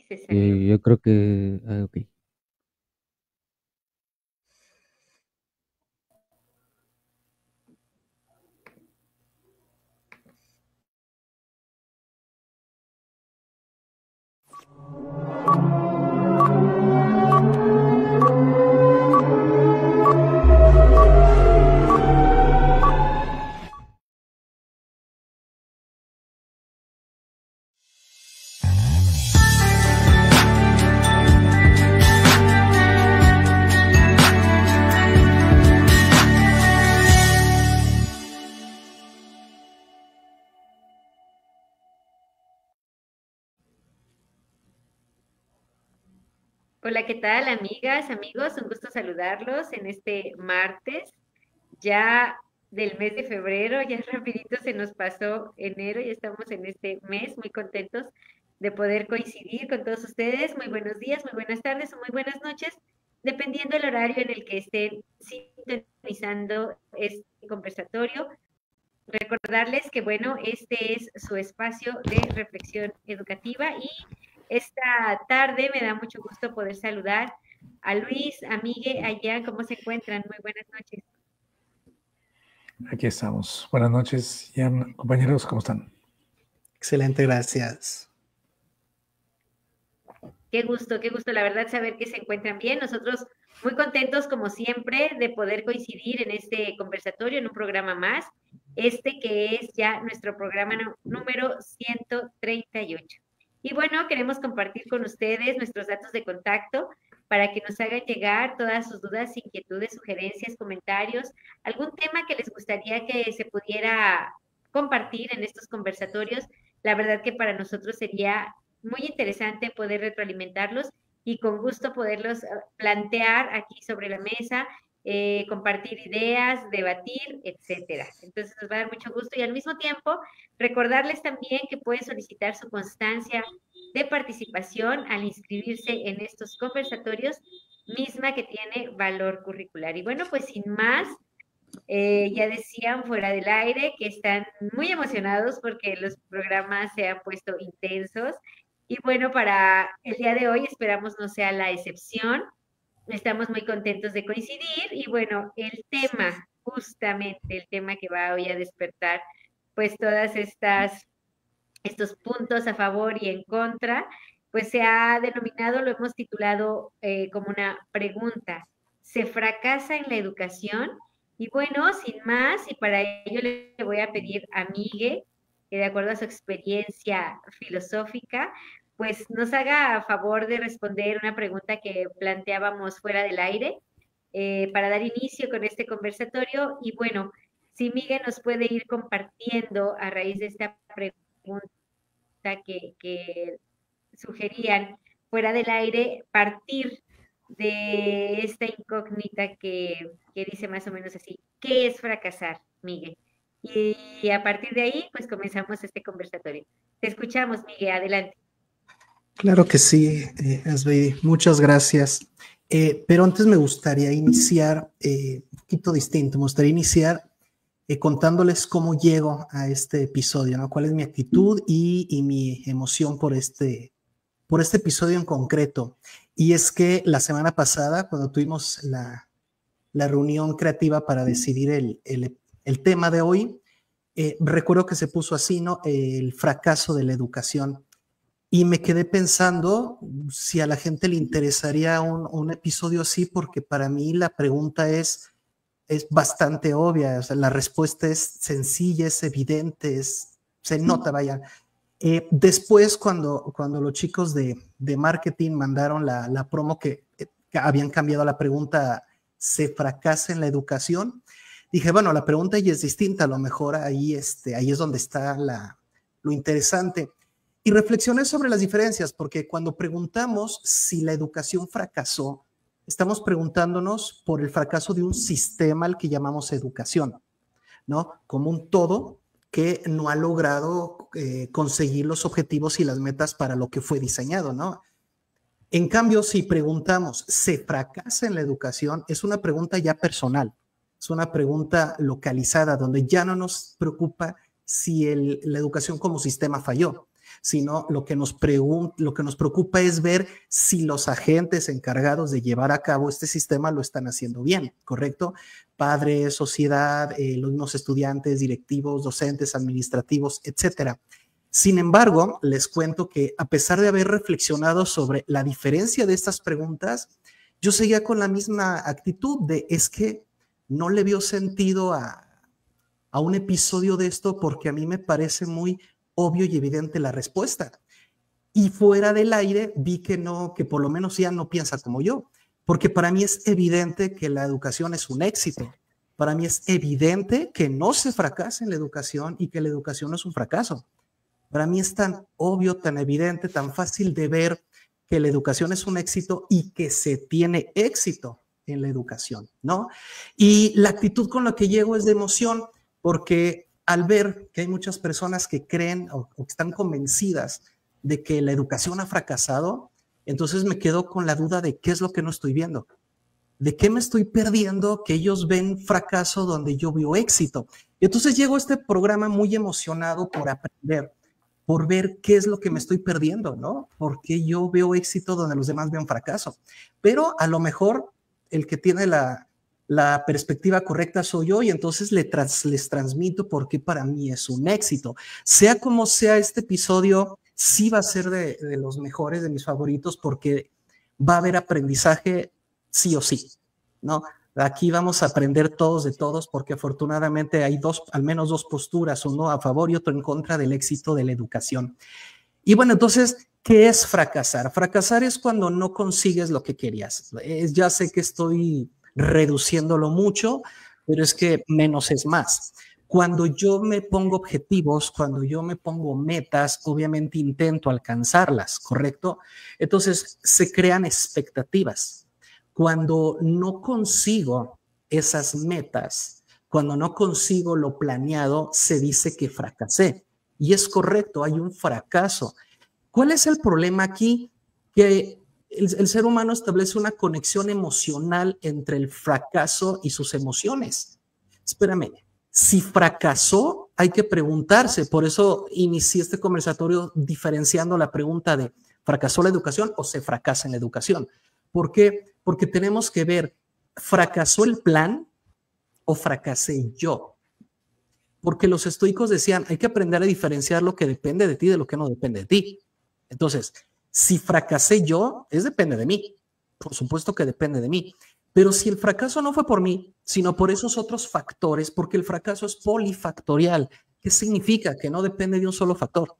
Se salió. Yo creo que... ok. Hola, ¿qué tal, amigas, amigos? Un gusto saludarlos en este martes, ya del mes de febrero, ya rapidito se nos pasó enero y estamos en este mes muy contentos de poder coincidir con todos ustedes. Muy buenos días, muy buenas tardes o muy buenas noches, dependiendo del horario en el que estén sintonizando este conversatorio. Recordarles que, bueno, este es su espacio de reflexión educativa y esta tarde me da mucho gusto poder saludar a Luis, a Migue, allá, ¿cómo se encuentran? Muy buenas noches. Aquí estamos. Buenas noches, Ian. Compañeros, ¿cómo están? Excelente, gracias. Qué gusto, la verdad, saber que se encuentran bien. Nosotros muy contentos, como siempre, de poder coincidir en este conversatorio, en un programa más, este que es ya nuestro programa número 138. Y bueno, queremos compartir con ustedes nuestros datos de contacto para que nos hagan llegar todas sus dudas, inquietudes, sugerencias, comentarios, algún tema que les gustaría que se pudiera compartir en estos conversatorios. La verdad que para nosotros sería muy interesante poder retroalimentarlos y con gusto poderlos plantear aquí sobre la mesa, compartir ideas, debatir, etcétera. Entonces nos va a dar mucho gusto y al mismo tiempo recordarles también que pueden solicitar su constancia de participación al inscribirse en estos conversatorios, misma que tiene valor curricular. Y bueno, pues sin más, ya decían fuera del aire que están muy emocionados porque los programas se han puesto intensos. Y bueno, para el día de hoy esperamos no sea la excepción. Estamos muy contentos de coincidir y bueno, el tema, justamente el tema que va hoy a despertar, pues todas estos puntos a favor y en contra, pues se ha denominado, lo hemos titulado como una pregunta. ¿Se fracasa en la educación? Y bueno, sin más, y para ello le voy a pedir a Migue, que de acuerdo a su experiencia filosófica, pues nos haga a favor de responder una pregunta que planteábamos fuera del aire, para dar inicio con este conversatorio. Y bueno, si Miguel nos puede ir compartiendo a raíz de esta pregunta que sugerían fuera del aire, partir de esta incógnita que dice más o menos así, ¿qué es fracasar, Miguel? Y a partir de ahí, pues comenzamos este conversatorio. Te escuchamos, Miguel, adelante. Claro que sí, Asbeidi, muchas gracias. Pero antes me gustaría iniciar un poquito distinto, me gustaría iniciar contándoles cómo llego a este episodio, ¿no? Cuál es mi actitud y mi emoción por este episodio en concreto. Y es que la semana pasada, cuando tuvimos la reunión creativa para decidir el tema de hoy, recuerdo que se puso así, ¿no? El fracaso de la educación. Y me quedé pensando si a la gente le interesaría un episodio así, porque para mí la pregunta es bastante obvia. O sea, la respuesta es sencilla, es evidente, se nota, vaya. Después, cuando los chicos de marketing mandaron la promo que habían cambiado la pregunta, ¿se fracasa en la educación? Dije, bueno, la pregunta ya es distinta, a lo mejor ahí es donde está lo interesante. Y reflexioné sobre las diferencias, porque cuando preguntamos si la educación fracasó, estamos preguntándonos por el fracaso de un sistema al que llamamos educación, ¿no? Como un todo que no ha logrado conseguir los objetivos y las metas para lo que fue diseñado, ¿no? En cambio, si preguntamos, ¿se fracasa en la educación? Es una pregunta ya personal, es una pregunta localizada, donde ya no nos preocupa si la educación como sistema falló, sino lo que nos preocupa es ver si los agentes encargados de llevar a cabo este sistema lo están haciendo bien, ¿correcto? Padres, sociedad, los mismos estudiantes, directivos, docentes, administrativos, etcétera. Sin embargo, les cuento que a pesar de haber reflexionado sobre la diferencia de estas preguntas, yo seguía con la misma actitud de es que no le veo sentido a un episodio de esto porque a mí me parece muy obvio y evidente la respuesta. Y fuera del aire vi que no, que por lo menos ya no piensa como yo, porque para mí es evidente que la educación es un éxito. Para mí es evidente que no se fracasa en la educación y que la educación no es un fracaso. Para mí es tan obvio, tan evidente, tan fácil de ver que la educación es un éxito y que se tiene éxito en la educación, ¿no? Y la actitud con la que llego es de emoción, porque al ver que hay muchas personas que creen o que están convencidas de que la educación ha fracasado, entonces me quedo con la duda de qué es lo que no estoy viendo. ¿De qué me estoy perdiendo que ellos ven fracaso donde yo veo éxito? Y entonces llego a este programa muy emocionado por aprender, por ver qué es lo que me estoy perdiendo, ¿no? Porque yo veo éxito donde los demás ven fracaso. Pero a lo mejor el que tiene la perspectiva correcta soy yo y entonces les transmito por qué para mí es un éxito. Sea como sea, este episodio sí va a ser de los mejores, de mis favoritos, porque va a haber aprendizaje sí o sí, ¿no? Aquí vamos a aprender todos de todos porque afortunadamente hay al menos dos posturas, uno a favor y otro en contra del éxito de la educación. Y bueno, entonces, ¿qué es fracasar? Fracasar es cuando no consigues lo que querías. Ya sé que estoy reduciéndolo mucho, pero es que menos es más. Cuando yo me pongo objetivos, cuando yo me pongo metas, obviamente intento alcanzarlas, ¿correcto? Entonces, se crean expectativas. Cuando no consigo esas metas, cuando no consigo lo planeado, se dice que fracasé. Y es correcto, hay un fracaso. ¿Cuál es el problema aquí? Que el ser humano establece una conexión emocional entre el fracaso y sus emociones. Espérame, si fracasó, hay que preguntarse. Por eso inicié este conversatorio diferenciando la pregunta de ¿fracasó la educación o se fracasa en la educación? ¿Por qué? Porque tenemos que ver, ¿fracasó el plan o fracasé yo? Porque los estoicos decían, hay que aprender a diferenciar lo que depende de ti de lo que no depende de ti. Entonces, si fracasé yo, depende de mí. Por supuesto que depende de mí. Pero si el fracaso no fue por mí, sino por esos otros factores, porque el fracaso es polifactorial, ¿qué significa? Que no depende de un solo factor,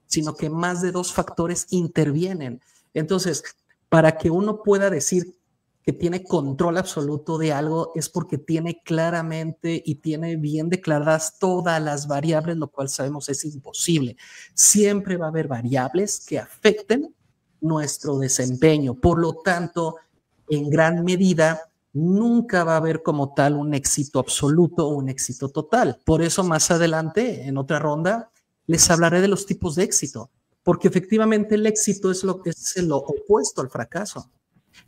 sino que más de dos factores intervienen. Entonces, para que uno pueda decir que tiene control absoluto de algo es porque tiene claramente y tiene bien declaradas todas las variables, lo cual sabemos es imposible. Siempre va a haber variables que afecten nuestro desempeño. Por lo tanto, en gran medida, nunca va a haber como tal un éxito absoluto o un éxito total. Por eso más adelante, en otra ronda, les hablaré de los tipos de éxito, porque efectivamente el éxito es lo opuesto al fracaso.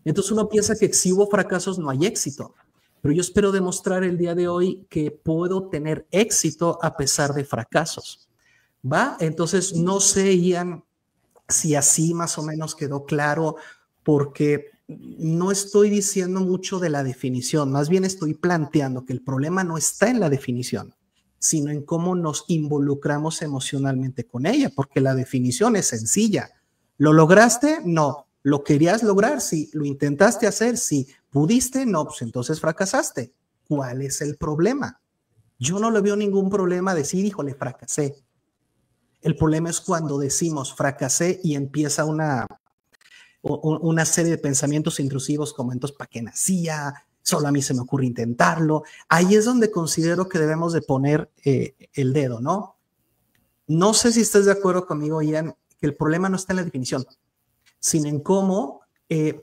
Entonces uno piensa que si hubo fracasos no hay éxito, pero yo espero demostrar el día de hoy que puedo tener éxito a pesar de fracasos. ¿Va? Entonces no sé, Ian, si así más o menos quedó claro, porque no estoy diciendo mucho de la definición, más bien estoy planteando que el problema no está en la definición, sino en cómo nos involucramos emocionalmente con ella, porque la definición es sencilla. ¿Lo lograste? No. ¿Lo querías lograr? Sí. ¿Lo intentaste hacer? Sí. ¿Pudiste? No, pues entonces fracasaste. ¿Cuál es el problema? Yo no le veo ningún problema decir, híjole, fracasé. El problema es cuando decimos fracasé y empieza una serie de pensamientos intrusivos como entonces, ¿para qué nacía? Solo a mí se me ocurre intentarlo. Ahí es donde considero que debemos de poner el dedo, ¿no? No sé si estás de acuerdo conmigo, Ian, que el problema no está en la definición, sino en cómo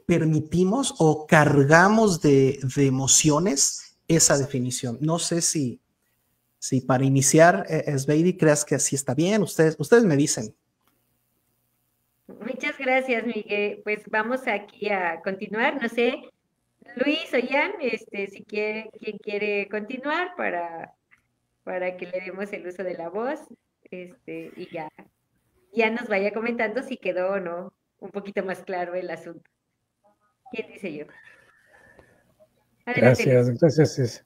permitimos o cargamos de emociones esa definición. No sé si para iniciar, Sveidi, creas que así está bien. Ustedes me dicen. Muchas gracias, Miguel. Pues vamos aquí a continuar. No sé, Luis o Ian, si quién quiere continuar para que le demos el uso de la voz, y ya ya nos vaya comentando si quedó o no un poquito más claro el asunto. ¿Quién dice yo? Adelante, Luis.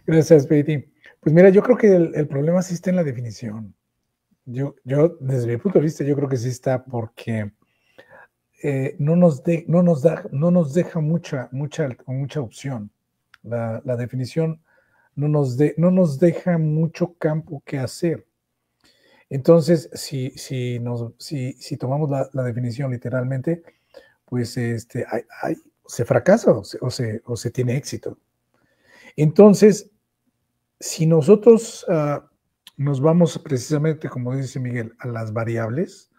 Gracias, Betty. Pues mira, yo creo que el problema sí está en la definición. Yo, desde mi punto de vista, yo creo que sí está porque no nos deja mucha opción. La definición no nos deja mucho campo que hacer. Entonces, si tomamos la definición literalmente, pues se fracasa o se tiene éxito. Entonces, si nosotros nos vamos precisamente, como dice Miguel, a las variables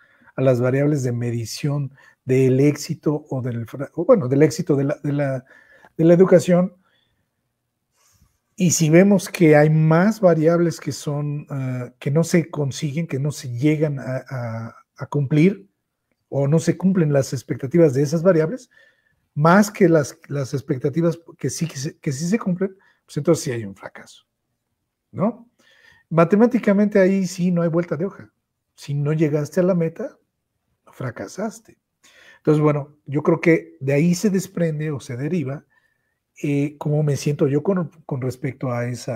de medición del éxito del éxito de la educación, y si vemos que hay más variables que que no se consiguen, que no se llegan a cumplir, o no se cumplen las expectativas de esas variables, más que las expectativas que sí se cumplen, pues entonces sí hay un fracaso, ¿no? Matemáticamente ahí sí no hay vuelta de hoja. Si no llegaste a la meta, fracasaste. Entonces, bueno, yo creo que de ahí se desprende o se deriva cómo me siento yo con respecto a ese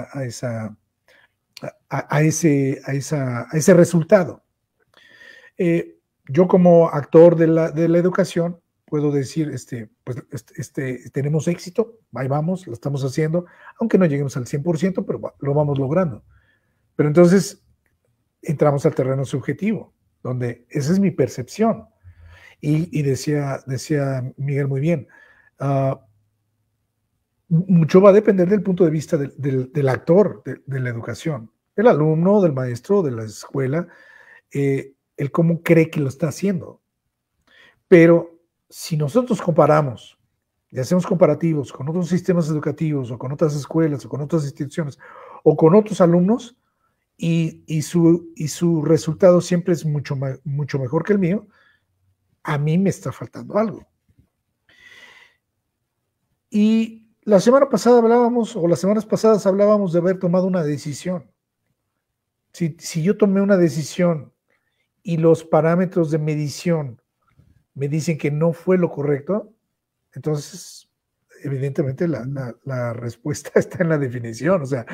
resultado. Yo como actor de la educación puedo decir, tenemos éxito, ahí vamos, lo estamos haciendo, aunque no lleguemos al 100%, pero lo vamos logrando. Pero entonces entramos al terreno subjetivo, donde esa es mi percepción. Y decía Miguel muy bien, mucho va a depender del punto de vista del actor de la educación, del alumno, del maestro, de la escuela, el cómo cree que lo está haciendo. Pero si nosotros comparamos y hacemos comparativos con otros sistemas educativos o con otras escuelas o con otras instituciones o con otros alumnos y su resultado siempre es mucho mejor que el mío, a mí me está faltando algo. Y la semana pasada las semanas pasadas hablábamos de haber tomado una decisión. Si yo tomé una decisión y los parámetros de medición me dicen que no fue lo correcto, entonces evidentemente la respuesta está en la definición. O sea,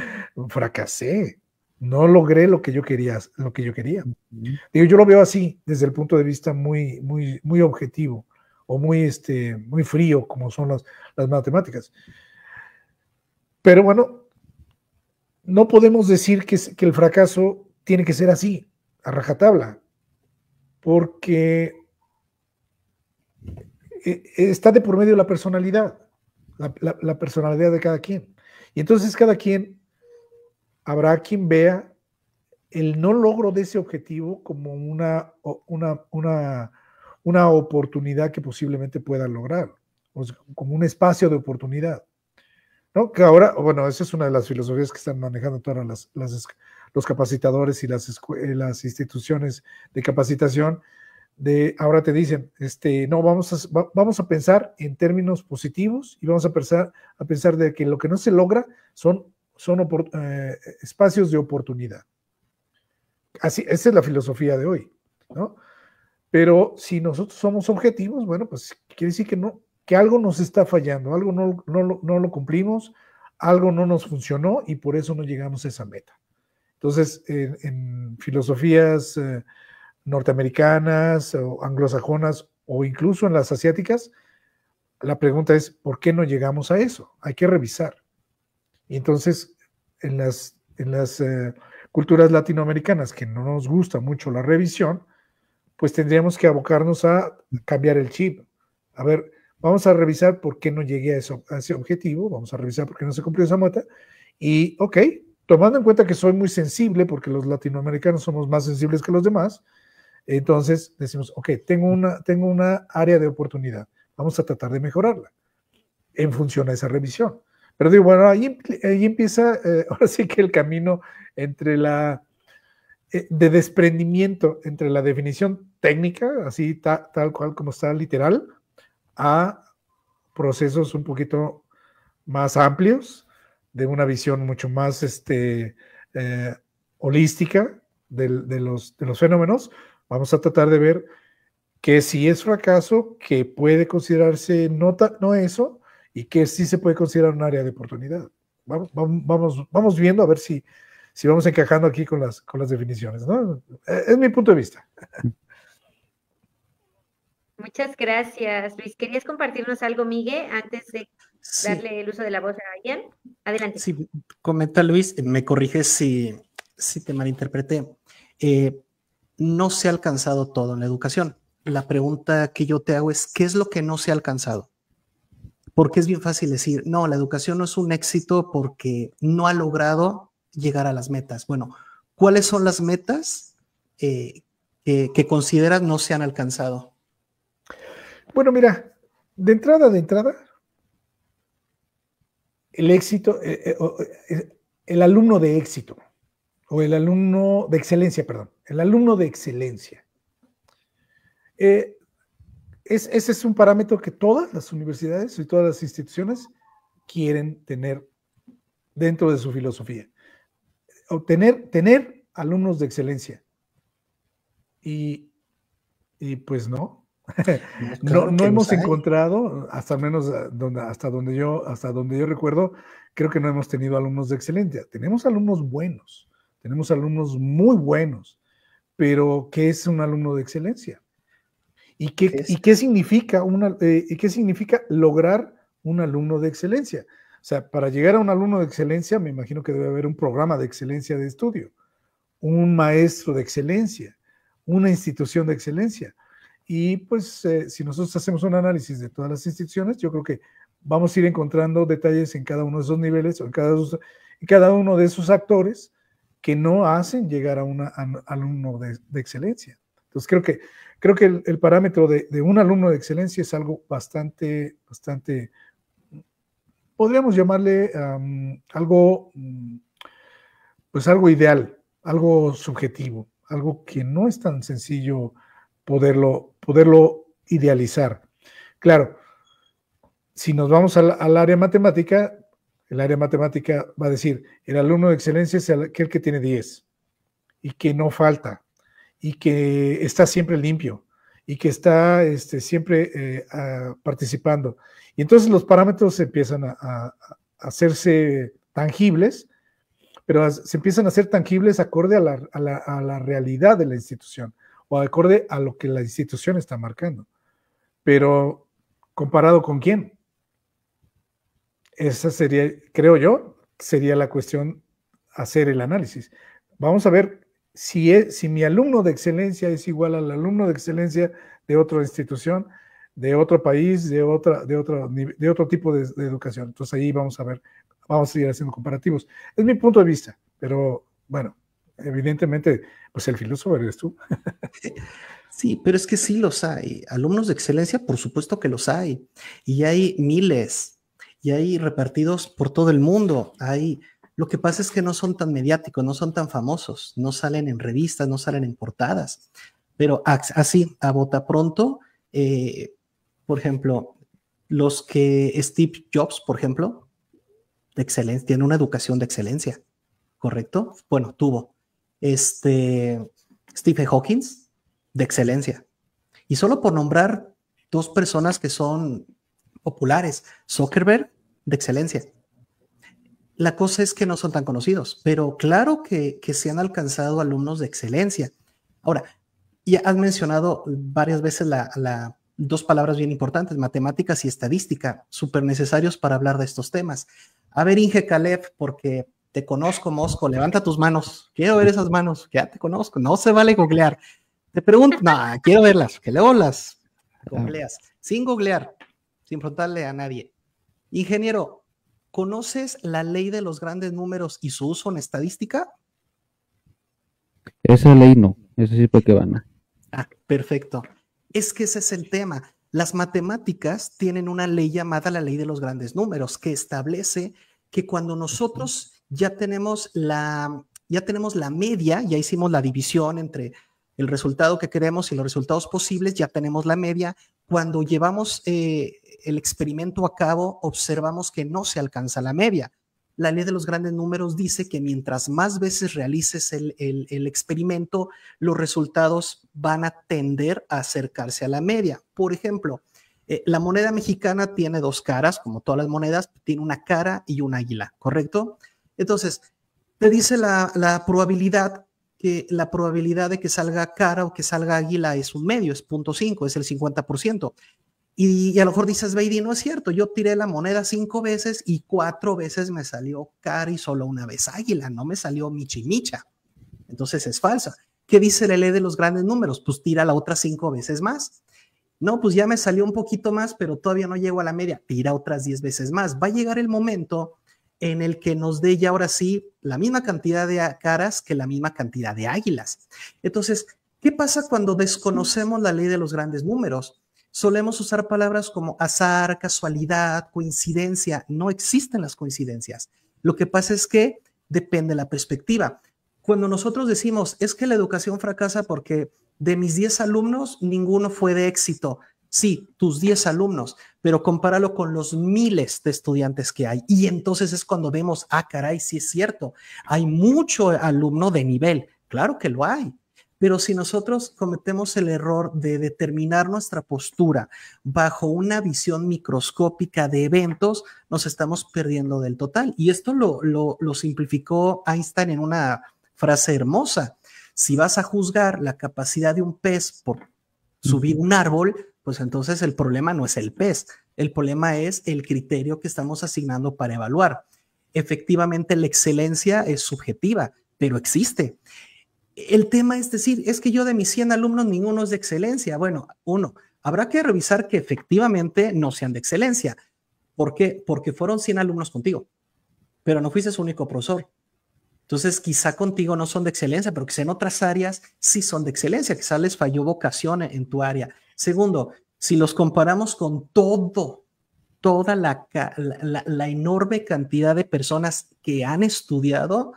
fracasé, no logré lo que yo quería. Digo, yo lo veo así desde el punto de vista muy objetivo o muy frío, como son las matemáticas. Pero bueno, no podemos decir que el fracaso tiene que ser así, a rajatabla, porque está de por medio la personalidad, la personalidad de cada quien. Y entonces habrá quien vea el no logro de ese objetivo como una oportunidad que posiblemente pueda lograr, o sea, como un espacio de oportunidad, ¿no? Que ahora, bueno, esa es una de las filosofías que están manejando todas los capacitadores y las instituciones de capacitación. Ahora te dicen, no, vamos a pensar en términos positivos y vamos a pensar de que lo que no se logra son espacios de oportunidad. Así, esa es la filosofía de hoy, ¿no? Pero si nosotros somos objetivos, bueno, pues quiere decir que algo nos está fallando, algo no lo cumplimos, algo no nos funcionó y por eso no llegamos a esa meta. Entonces, en filosofías norteamericanas o anglosajonas o incluso en las asiáticas, la pregunta es, ¿por qué no llegamos a eso? Hay que revisar. Y entonces, en las culturas latinoamericanas que no nos gusta mucho la revisión, pues tendríamos que abocarnos a cambiar el chip. A ver, vamos a revisar por qué no llegué a ese objetivo, vamos a revisar por qué no se cumplió esa meta, y ok, tomando en cuenta que soy muy sensible, porque los latinoamericanos somos más sensibles que los demás, entonces decimos, ok, tengo una área de oportunidad, vamos a tratar de mejorarla en función a esa revisión. Pero digo, bueno, ahí empieza, ahora sí que el camino entre de desprendimiento entre la definición técnica, así tal cual como está literal, a procesos un poquito más amplios, de una visión mucho más holística de los fenómenos, Vamos a tratar de ver que si es fracaso, que puede considerarse no eso, y que sí se puede considerar un área de oportunidad. Vamos viendo a ver si vamos encajando aquí con las definiciones, ¿no? Es mi punto de vista. Muchas gracias, Luis. ¿Querías compartirnos algo, Miguel, antes de darle el uso de la voz a Ian? Adelante. Sí, comenta Luis, me corriges si te malinterpreté. No se ha alcanzado todo en la educación. La pregunta que yo te hago es, ¿qué es lo que no se ha alcanzado? Porque es bien fácil decir, no, la educación no es un éxito porque no ha logrado llegar a las metas. Bueno, ¿cuáles son las metas que consideras no se han alcanzado? Bueno, mira, de entrada, el éxito, el alumno de éxito, o el alumno de excelencia, perdón, el alumno de excelencia. Ese es un parámetro que todas las universidades y todas las instituciones quieren tener dentro de su filosofía. Tener alumnos de excelencia. Y pues no. Claro no hemos encontrado, hasta menos hasta donde yo recuerdo, creo que no hemos tenido alumnos de excelencia. Tenemos alumnos buenos, tenemos alumnos muy buenos, pero ¿qué es un alumno de excelencia? ¿Y qué significa lograr un alumno de excelencia? O sea, para llegar a un alumno de excelencia, me imagino que debe haber un programa de excelencia de estudio, un maestro de excelencia, una institución de excelencia. Y pues si nosotros hacemos un análisis de todas las instituciones, yo creo que vamos a ir encontrando detalles en cada uno de esos niveles o en cada uno de esos actores que no hacen llegar a un alumno de excelencia. Entonces creo que el parámetro de un alumno de excelencia es algo bastante, podríamos llamarle algo ideal, algo subjetivo, algo que no es tan sencillo poderlo idealizar. Claro, si nos vamos al área matemática, el área matemática va a decir, el alumno de excelencia es aquel que tiene 10 y que no falta y que está siempre limpio y que está siempre participando. Y entonces los parámetros empiezan a hacerse tangibles, pero se empiezan a hacer tangibles acorde a la realidad de la institución o acorde a lo que la institución está marcando. Pero, ¿comparado con quién? Esa sería, creo yo, sería la cuestión hacer el análisis. Vamos a ver si mi alumno de excelencia es igual al alumno de excelencia de otra institución, de otro país, de otro tipo de educación. Entonces ahí vamos a seguir haciendo comparativos. Es mi punto de vista, pero bueno, evidentemente, pues el filósofo eres tú. Sí, pero es que sí los hay. Alumnos de excelencia, por supuesto que los hay. Y hay miles, y hay repartidos por todo el mundo. Lo que pasa es que no son tan mediáticos, no son tan famosos, no salen en revistas, no salen en portadas. Pero así, a botapronto, por ejemplo, los que Steve Jobs, por ejemplo, de excelencia, tiene una educación de excelencia, ¿correcto? Bueno, tuvo. Stephen Hawking, de excelencia. Y solo por nombrar dos personas que son populares, Zuckerberg, de excelencia. La cosa es que no son tan conocidos, pero claro que se han alcanzado alumnos de excelencia. Ahora, ya has mencionado varias veces dos palabras bien importantes, matemáticas y estadística, súper necesarios para hablar de estos temas. A ver, Inge Caleb, porque te conozco, Mosco, levanta tus manos. Quiero ver esas manos, ya te conozco, no se vale googlear. Te pregunto, no, quiero verlas, que luego las googleas, sin googlear, sin preguntarle a nadie. Ingeniero, ¿conoces la ley de los grandes números y su uso en estadística? Esa ley no, eso sí para qué van, ¿no? Ah, perfecto. Es que ese es el tema. Las matemáticas tienen una ley llamada la ley de los grandes números que establece que cuando nosotros ya tenemos la media, ya hicimos la división entre el resultado que queremos y los resultados posibles, ya tenemos la media. Cuando llevamos el experimento a cabo, observamos que no se alcanza la media. la ley de los grandes números dice que mientras más veces realices el experimento, los resultados van a tender a acercarse a la media. Por ejemplo, la moneda mexicana tiene dos caras, como todas las monedas, tiene una cara y un águila, ¿correcto? Entonces, te dice la probabilidad de que salga cara o que salga águila es un medio, es 0.5, es el 50%. Y a lo mejor dices, Beidi, no es cierto, yo tiré la moneda 5 veces y 4 veces me salió cara y solo una vez águila, no me salió micha. Entonces es falsa. ¿Qué dice la ley de los grandes números? Pues tira la otra 5 veces más. No, pues ya me salió un poquito más, pero todavía no llego a la media. Tira otras 10 veces más. Va a llegar el momento en el que nos dé ya ahora sí la misma cantidad de caras que la misma cantidad de águilas. Entonces, ¿qué pasa cuando desconocemos la ley de los grandes números? Solemos usar palabras como azar, casualidad, coincidencia. No existen las coincidencias. Lo que pasa es que depende de la perspectiva. Cuando nosotros decimos, es que la educación fracasa porque de mis 10 alumnos, ninguno fue de éxito. Sí, tus 10 alumnos, pero compáralo con los miles de estudiantes que hay. Y entonces es cuando vemos, ah, caray, sí es cierto, hay mucho alumno de nivel. Claro que lo hay. Pero si nosotros cometemos el error de determinar nuestra postura bajo una visión microscópica de eventos, nos estamos perdiendo del total. Y esto lo simplificó Einstein en una frase hermosa. Si vas a juzgar la capacidad de un pez por subir un árbol, pues entonces el problema no es el pez, el problema es el criterio que estamos asignando para evaluar. Efectivamente, la excelencia es subjetiva, pero existe. El tema es decir, es que yo de mis 100 alumnos, ninguno es de excelencia. Bueno, habrá que revisar que efectivamente no sean de excelencia. ¿Por qué? Porque fueron 100 alumnos contigo, pero no fuiste su único profesor. Entonces, quizá contigo no son de excelencia, pero quizá en otras áreas sí son de excelencia, quizá les falló vocación en tu área. Segundo, si los comparamos con toda la enorme cantidad de personas que han estudiado,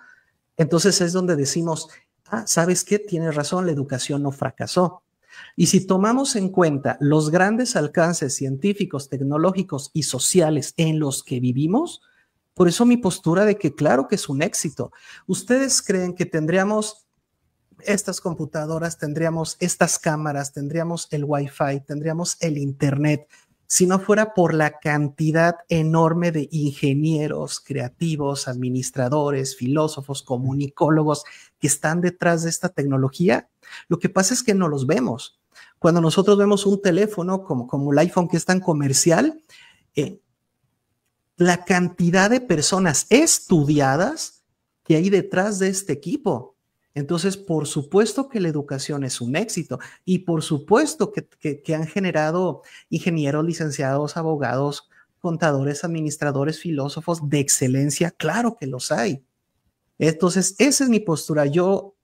entonces es donde decimos, ah, ¿sabes qué? Tienes razón, la educación no fracasó. Y si tomamos en cuenta los grandes alcances científicos, tecnológicos y sociales en los que vivimos, por eso mi postura de que claro que es un éxito. ¿Ustedes creen que tendríamos estas computadoras, tendríamos estas cámaras, tendríamos el Wi-Fi, tendríamos el Internet, si no fuera por la cantidad enorme de ingenieros, creativos, administradores, filósofos, comunicólogos que están detrás de esta tecnología? Lo que pasa es que no los vemos. Cuando nosotros vemos un teléfono como el iPhone que es tan comercial, la cantidad de personas estudiadas que hay detrás de este equipo. Entonces, por supuesto que la educación es un éxito y por supuesto que han generado ingenieros, licenciados, abogados, contadores, administradores, filósofos de excelencia. Claro que los hay. Entonces, esa es mi postura. Yo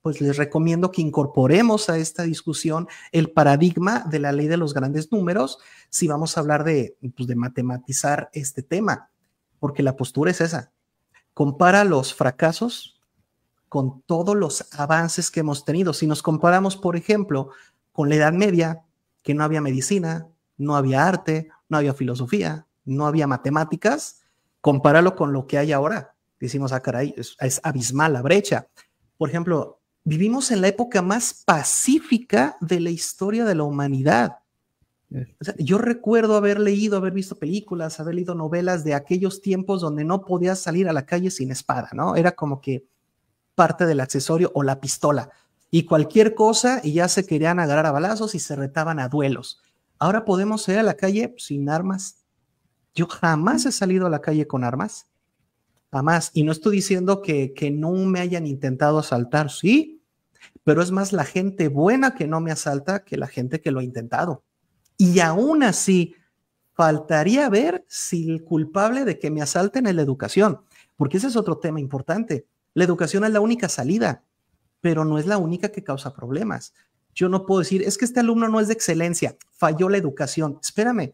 pues les recomiendo que incorporemos a esta discusión el paradigma de la ley de los grandes números si vamos a hablar de matematizar este tema, porque la postura es esa. Compara los fracasos con todos los avances que hemos tenido. Si nos comparamos, por ejemplo, con la Edad Media, que no había medicina, no había arte, no había filosofía, no había matemáticas, compáralo con lo que hay ahora. Decimos, ah, caray, es abismal la brecha. Por ejemplo, vivimos en la época más pacífica de la historia de la humanidad. O sea, yo recuerdo haber visto películas, haber leído novelas de aquellos tiempos donde no podías salir a la calle sin espada, ¿no? Era como que parte del accesorio o la pistola y cualquier cosa y ya se querían agarrar a balazos y se retaban a duelos. Ahora podemos salir a la calle sin armas. Yo jamás he salido a la calle con armas. Jamás. Y no estoy diciendo que no me hayan intentado asaltar, sí, pero es más la gente buena que no me asalta que la gente que lo ha intentado. Y aún así, faltaría ver si el culpable de que me asalten es la educación, porque ese es otro tema importante. La educación es la única salida, pero no es la única que causa problemas. Yo no puedo decir, es que este alumno no es de excelencia, falló la educación. Espérame.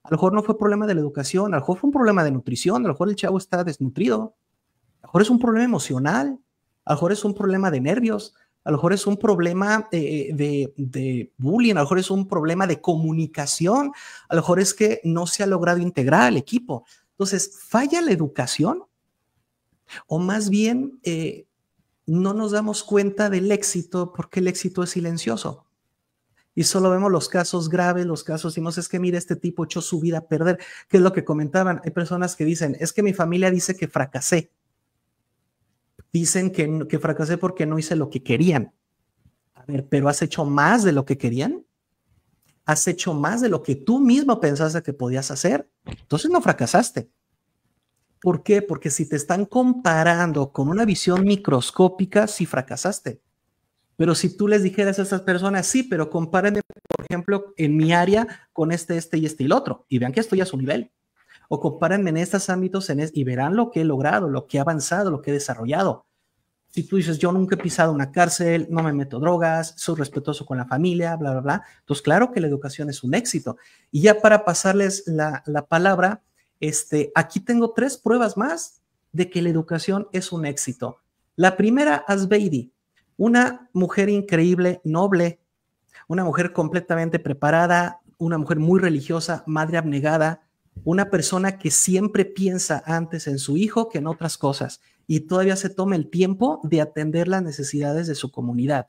A lo mejor no fue problema de la educación, a lo mejor fue un problema de nutrición, a lo mejor el chavo está desnutrido, a lo mejor es un problema emocional, a lo mejor es un problema de nervios, a lo mejor es un problema de bullying, a lo mejor es un problema de comunicación, a lo mejor es que no se ha logrado integrar al equipo. Entonces, ¿falla la educación? O más bien, no nos damos cuenta del éxito porque el éxito es silencioso. Y solo vemos los casos graves, los casos, decimos, es que mira, este tipo echó su vida a perder, que es lo que comentaban. Hay personas que dicen, es que mi familia dice que fracasé. Dicen que fracasé porque no hice lo que querían. A ver, ¿pero has hecho más de lo que querían? ¿Has hecho más de lo que tú mismo pensaste que podías hacer? Entonces no fracasaste. ¿Por qué? Porque si te están comparando con una visión microscópica, sí fracasaste. Pero si tú les dijeras a esas personas, sí, pero compárenme, por ejemplo, en mi área con este y el otro, y vean que estoy a su nivel. O compárenme en estos ámbitos y verán lo que he logrado, lo que he avanzado, lo que he desarrollado. Si tú dices, yo nunca he pisado una cárcel, no me meto drogas, soy respetuoso con la familia, bla, bla, bla, entonces claro que la educación es un éxito. Y ya para pasarles la palabra, aquí tengo 3 pruebas más de que la educación es un éxito. La primera, Azbeidi, una mujer increíble, noble, una mujer completamente preparada, una mujer muy religiosa, madre abnegada, una persona que siempre piensa antes en su hijo que en otras cosas y todavía se toma el tiempo de atender las necesidades de su comunidad.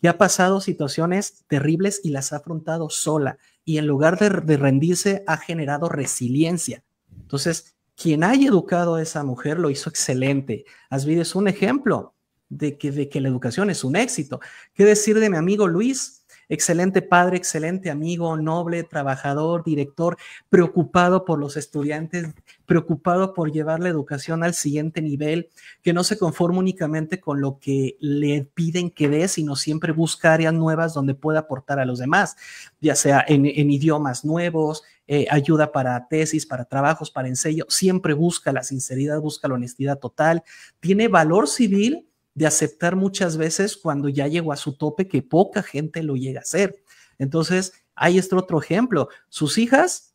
Que ha pasado situaciones terribles y las ha afrontado sola y en lugar de rendirse ha generado resiliencia. Entonces, quien haya educado a esa mujer lo hizo excelente. Azbeidi es un ejemplo de que la educación es un éxito. ¿Qué decir de mi amigo Luis? Excelente padre, excelente amigo, noble, trabajador, director, preocupado por los estudiantes, preocupado por llevar la educación al siguiente nivel, que no se conforma únicamente con lo que le piden que dé, sino siempre busca áreas nuevas donde pueda aportar a los demás, ya sea en idiomas nuevos, ayuda para tesis, para trabajos, para ensayo, siempre busca la sinceridad, busca la honestidad total, tiene valor civil de aceptar muchas veces cuando ya llegó a su tope, que poca gente lo llega a hacer. Entonces, ahí está otro ejemplo. Sus hijas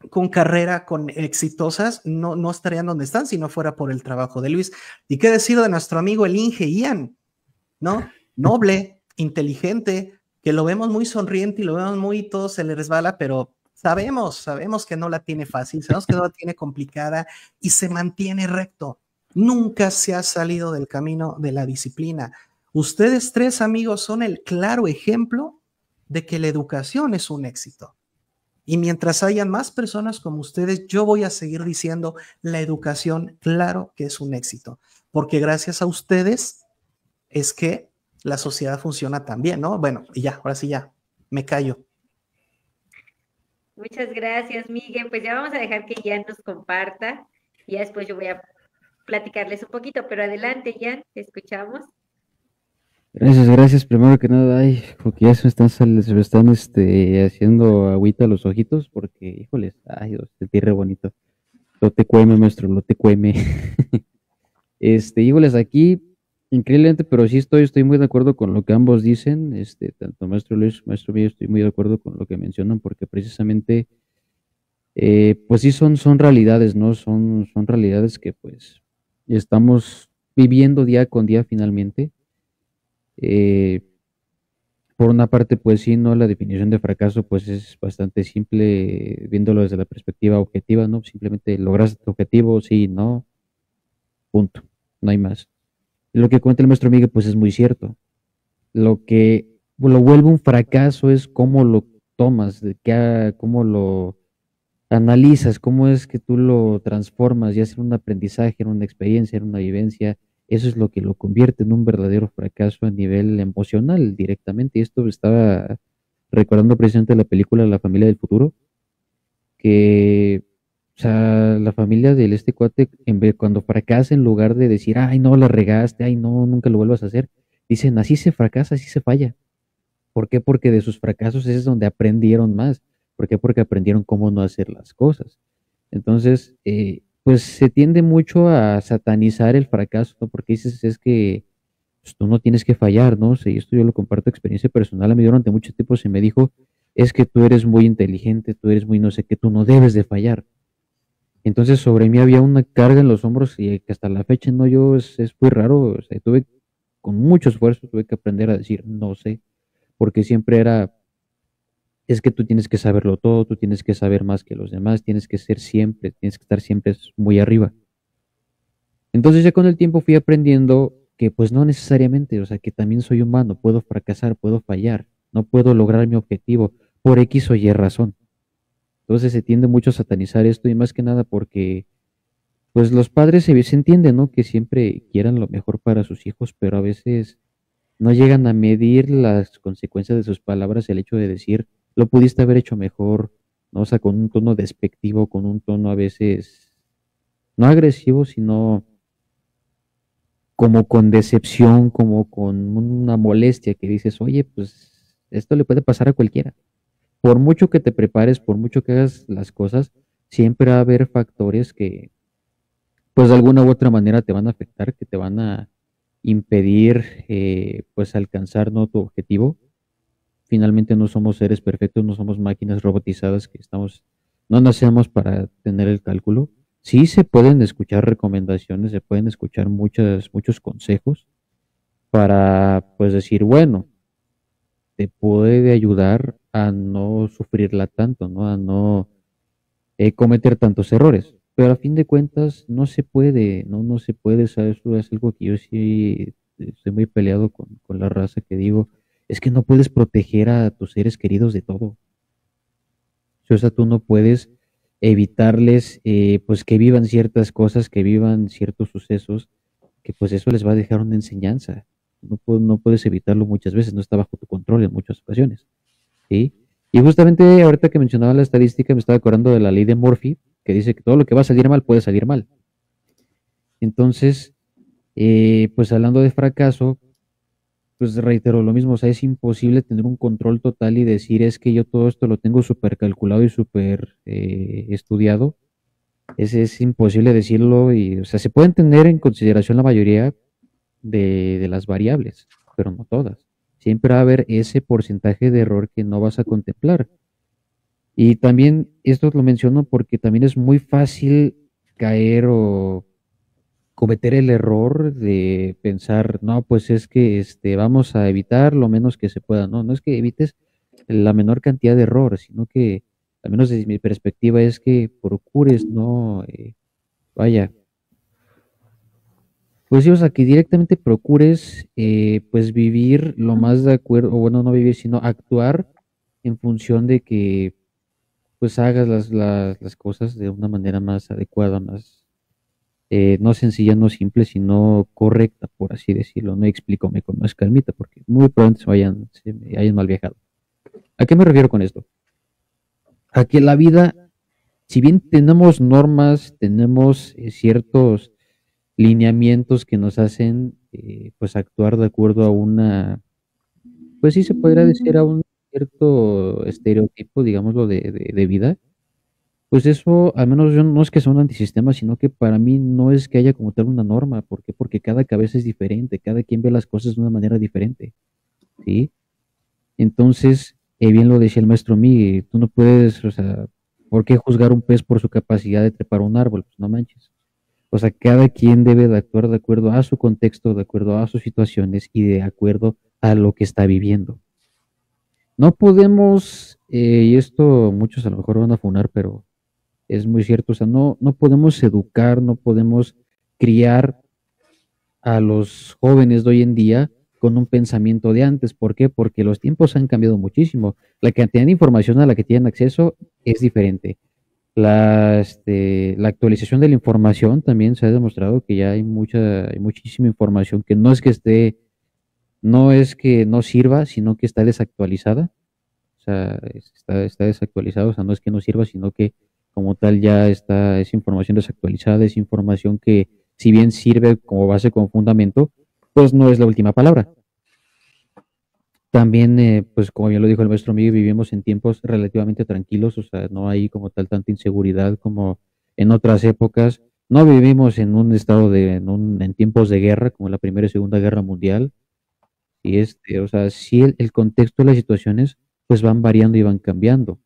con carrera, con exitosas, no estarían donde están si no fuera por el trabajo de Luis. ¿Y qué decir de nuestro amigo el Inge Ian? ¿No? Noble, inteligente, que lo vemos muy sonriente y lo vemos muy, todo se le resbala, pero sabemos que no la tiene fácil, sabemos que no la tiene complicada y se mantiene recto. Nunca se ha salido del camino de la disciplina. Ustedes 3 amigos son el claro ejemplo de que la educación es un éxito. Y mientras hayan más personas como ustedes, yo voy a seguir diciendo la educación, claro que es un éxito, porque gracias a ustedes es que la sociedad funciona tan bien, ¿no? Bueno, y ya, ahora sí ya, me callo. Muchas gracias, Miguel. Pues ya vamos a dejar que Jan nos comparta y ya después yo voy a platicarles un poquito, pero adelante, Jan, te escuchamos. Gracias. Primero que nada, porque ya se me están haciendo agüita los ojitos, porque, híjoles, sentí re bonito. Lo te cueme, maestro, lo te cueme. Híjoles, aquí, increíblemente, pero sí estoy muy de acuerdo con lo que ambos dicen, tanto maestro Luis, maestro mío, estoy muy de acuerdo con lo que mencionan, porque precisamente, pues sí son realidades, ¿no? Son realidades que, pues, estamos viviendo día con día finalmente. Por una parte, pues sí, ¿no? La definición de fracaso, pues es bastante simple, viéndolo desde la perspectiva objetiva, ¿no? Simplemente lograste tu objetivo, sí, no, punto, no hay más. Lo que cuenta el maestro Miguel, pues es muy cierto. Lo que lo vuelve un fracaso es cómo lo tomas, cómo lo analizas, cómo es que tú lo transformas, ya sea en un aprendizaje, en una experiencia, en una vivencia. Eso es lo que lo convierte en un verdadero fracaso a nivel emocional directamente. Y esto estaba recordando precisamente la película La familia del futuro, que, o sea, la familia del cuate, cuando fracasa, en lugar de decir, ay, no, la regaste, ay, no, nunca lo vuelvas a hacer, dicen, así se fracasa, así se falla. ¿Por qué? Porque de sus fracasos es donde aprendieron más. ¿Por qué? Porque aprendieron cómo no hacer las cosas. Entonces, pues se tiende mucho a satanizar el fracaso, ¿no? Porque dices, es que pues, tú no tienes que fallar, ¿no? O sea, y esto yo lo comparto experiencia personal. A mí durante mucho tiempo se me dijo, es que tú eres muy inteligente, tú eres muy no sé qué, tú no debes de fallar. Entonces sobre mí había una carga en los hombros y que hasta la fecha, no, es muy raro, o sea, con mucho esfuerzo tuve que aprender a decir, no sé, porque siempre era es que tú tienes que saberlo todo, tú tienes que saber más que los demás, tienes que estar siempre muy arriba. Entonces ya con el tiempo fui aprendiendo que pues no necesariamente, o sea, que también soy humano, puedo fracasar, puedo fallar, no puedo lograr mi objetivo por X o Y razón. Entonces se tiende mucho a satanizar esto y más que nada porque pues los padres se entienden, ¿no? Que siempre quieran lo mejor para sus hijos, pero a veces no llegan a medir las consecuencias de sus palabras, el hecho de decir, lo pudiste haber hecho mejor, ¿no? O sea, con un tono despectivo, con un tono a veces no agresivo, sino como con decepción, como con una molestia que dices, oye, pues esto le puede pasar a cualquiera. Por mucho que te prepares, por mucho que hagas las cosas, siempre va a haber factores que, pues de alguna u otra manera te van a afectar, que te van a impedir, pues alcanzar, ¿no?, tu objetivo. Finalmente no somos seres perfectos, no somos máquinas robotizadas no nacemos para tener el cálculo. Sí se pueden escuchar recomendaciones, se pueden escuchar muchos consejos para, pues decir, bueno, te puede ayudar a no sufrirla tanto, ¿no? A no cometer tantos errores. Pero a fin de cuentas no se puede, no se puede, ¿sabes? Eso es algo que yo sí estoy muy peleado con la raza que digo, es que no puedes proteger a tus seres queridos de todo. O sea, tú no puedes evitarles, pues que vivan ciertas cosas, que vivan ciertos sucesos, que pues eso les va a dejar una enseñanza. No puedes evitarlo muchas veces, no está bajo tu control en muchas ocasiones, ¿sí? Y justamente ahorita que mencionaba la estadística, me estaba acordando de la ley de Murphy, que dice que todo lo que va a salir mal puede salir mal. Entonces, pues hablando de fracaso, pues reitero lo mismo, o sea, es imposible tener un control total y decir es que yo todo esto lo tengo súper calculado y súper estudiado. Es imposible decirlo y, o sea, se pueden tener en consideración la mayoría de las variables, pero no todas. Siempre va a haber ese porcentaje de error que no vas a contemplar. Y también esto lo menciono porque también es muy fácil caer o cometer el error de pensar, no, pues es que vamos a evitar lo menos que se pueda. No, no es que evites la menor cantidad de errores, sino que, al menos desde mi perspectiva, es que procures no, vaya, pues sí, o sea, que directamente procures, pues vivir lo más de acuerdo, o bueno, no vivir, sino actuar en función de que, pues hagas las cosas de una manera más adecuada, más, no sencilla, no simple, sino correcta, por así decirlo. No explícame con más calmita, porque muy pronto se me hayan mal viajado. ¿A qué me refiero con esto? A que la vida, si bien tenemos normas, tenemos ciertos lineamientos que nos hacen pues actuar de acuerdo a pues sí se podría decir a un cierto estereotipo, digámoslo, de vida, pues eso, al menos yo no es que sea un antisistema, sino que para mí no es que haya como tal una norma. ¿Por qué? Porque cada cabeza es diferente, cada quien ve las cosas de una manera diferente, ¿sí? Entonces, bien lo decía el maestro Miguel, tú no puedes, o sea, ¿por qué juzgar un pez por su capacidad de trepar un árbol? Pues no manches. O sea, cada quien debe de actuar de acuerdo a su contexto, de acuerdo a sus situaciones y de acuerdo a lo que está viviendo. No podemos, y esto muchos a lo mejor van a funar, pero es muy cierto, o sea, no podemos educar, no podemos criar a los jóvenes de hoy en día con un pensamiento de antes. ¿Por qué? Porque los tiempos han cambiado muchísimo. La cantidad de información a la que tienen acceso es diferente. La actualización de la información también se ha demostrado que ya hay muchísima información que no es que no sirva, sino que está desactualizada. O sea, está desactualizado, o sea, no es que no sirva, sino que como tal ya está, es información desactualizada, es información que si bien sirve como base con fundamento, pues no es la última palabra. También, pues como bien lo dijo el maestro Miguel, vivimos en tiempos relativamente tranquilos, o sea, no hay como tal tanta inseguridad como en otras épocas. No vivimos en un estado en tiempos de guerra, como la Primera y Segunda Guerra Mundial. Y o sea, sí el contexto de las situaciones, pues van variando y van cambiando,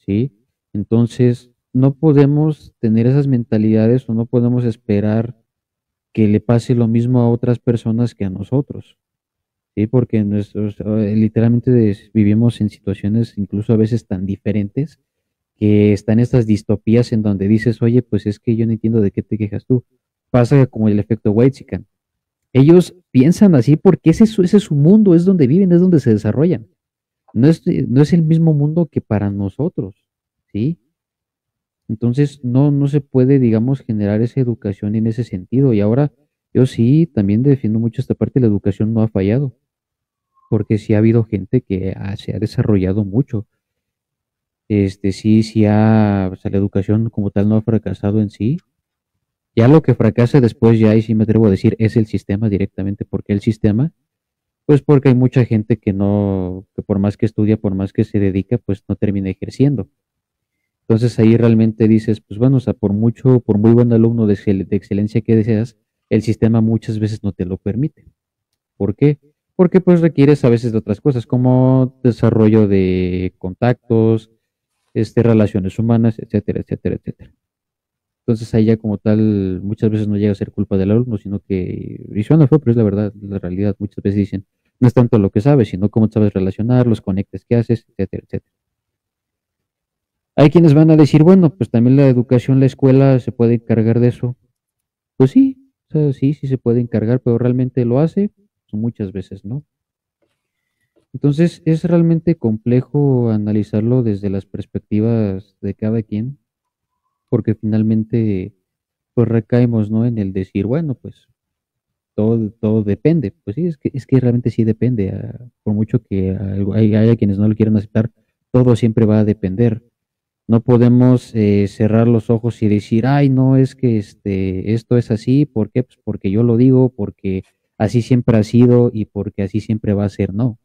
¿sí? Entonces, no podemos tener esas mentalidades o no podemos esperar que le pase lo mismo a otras personas que a nosotros. ¿sí? Porque literalmente vivimos en situaciones incluso a veces tan diferentes que están estas distopías en donde dices, oye, pues es que yo no entiendo de qué te quejas tú. Pasa como el efecto Whitezican. Ellos piensan así porque ese es su mundo, es donde viven, es donde se desarrollan. No es el mismo mundo que para nosotros, ¿sí? Entonces no se puede, digamos, generar esa educación en ese sentido. Y ahora yo sí también defiendo mucho esta parte, la educación no ha fallado, porque sí ha habido gente que se ha desarrollado mucho. O sea, la educación como tal no ha fracasado en sí. Ya lo que fracasa después, ya ahí sí me atrevo a decir, es el sistema directamente, porque el sistema, pues porque hay mucha gente que no, que por más que estudia, por más que se dedica, pues no termina ejerciendo. Entonces ahí realmente dices, pues bueno, o sea, por muy buen alumno de excelencia que deseas, el sistema muchas veces no te lo permite. ¿Por qué? Porque pues requieres a veces de otras cosas, como desarrollo de contactos, relaciones humanas, etcétera, etcétera, etcétera. Entonces ahí ya como tal, muchas veces no llega a ser culpa del alumno, sino que, y suena feo, pero es la verdad, la realidad, muchas veces dicen, no es tanto lo que sabes, sino cómo sabes relacionar, los conectes que haces, etcétera, etcétera. Hay quienes van a decir, bueno, pues también la educación, la escuela se puede encargar de eso. Pues sí, o sea, sí se puede encargar, pero realmente lo hace, pues muchas veces, ¿no? Entonces es realmente complejo analizarlo desde las perspectivas de cada quien, porque finalmente pues recaemos, ¿no? En el decir, bueno, pues todo depende. Pues sí, es que realmente sí depende. Por mucho que haya quienes no lo quieran aceptar, todo siempre va a depender. No podemos cerrar los ojos y decir, ay, no, es que esto es así. ¿Por qué? Pues porque yo lo digo, porque así siempre ha sido y porque así siempre va a ser. No.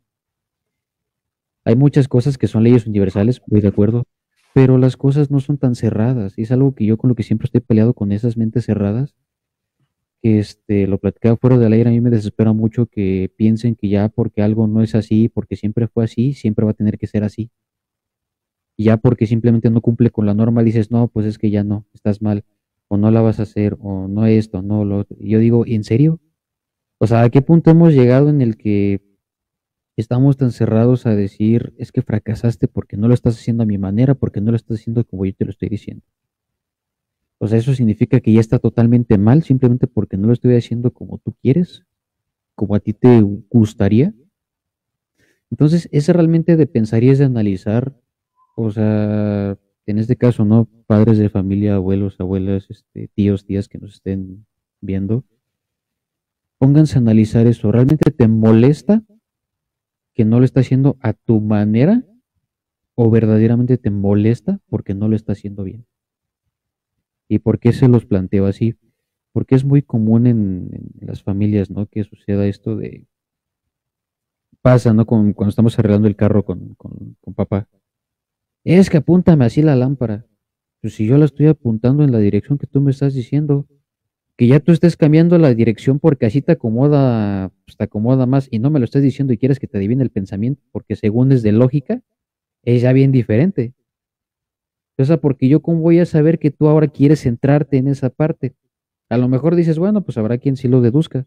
Hay muchas cosas que son leyes universales, voy de acuerdo, pero las cosas no son tan cerradas. Y es algo que yo con lo que siempre estoy peleado con esas mentes cerradas, que lo platicaba fuera del aire, a mí me desespera mucho que piensen que ya porque algo no es así, porque siempre fue así, siempre va a tener que ser así. Y ya porque simplemente no cumple con la norma, dices, no, pues es que ya no, estás mal, o no la vas a hacer, o no esto, no lo otro. Y yo digo, ¿en serio? O sea, ¿a qué punto hemos llegado en el que estamos tan cerrados a decir, es que fracasaste porque no lo estás haciendo a mi manera, porque no lo estás haciendo como yo te lo estoy diciendo? O sea, eso significa que ya está totalmente mal simplemente porque no lo estoy haciendo como tú quieres, como a ti te gustaría. Entonces, es realmente de pensar y es de analizar, o sea, en este caso, ¿no? Padres de familia, abuelos, abuelas, tíos, tías que nos estén viendo, pónganse a analizar eso. ¿Realmente te molesta que no lo está haciendo a tu manera o verdaderamente te molesta porque no lo está haciendo bien? ¿Y por qué se los planteo así? Porque es muy común en las familias, ¿no? Que suceda esto de, pasa, ¿no? Cuando estamos arreglando el carro con papá. Es que apúntame así la lámpara. Pues si yo la estoy apuntando en la dirección que tú me estás diciendo, que ya tú estés cambiando la dirección porque así te acomoda, pues te acomoda más y no me lo estás diciendo y quieres que te adivine el pensamiento, porque según es de lógica, es ya bien diferente. O sea, porque yo cómo voy a saber que tú ahora quieres centrarte en esa parte. A lo mejor dices, bueno, pues habrá quien sí lo deduzca,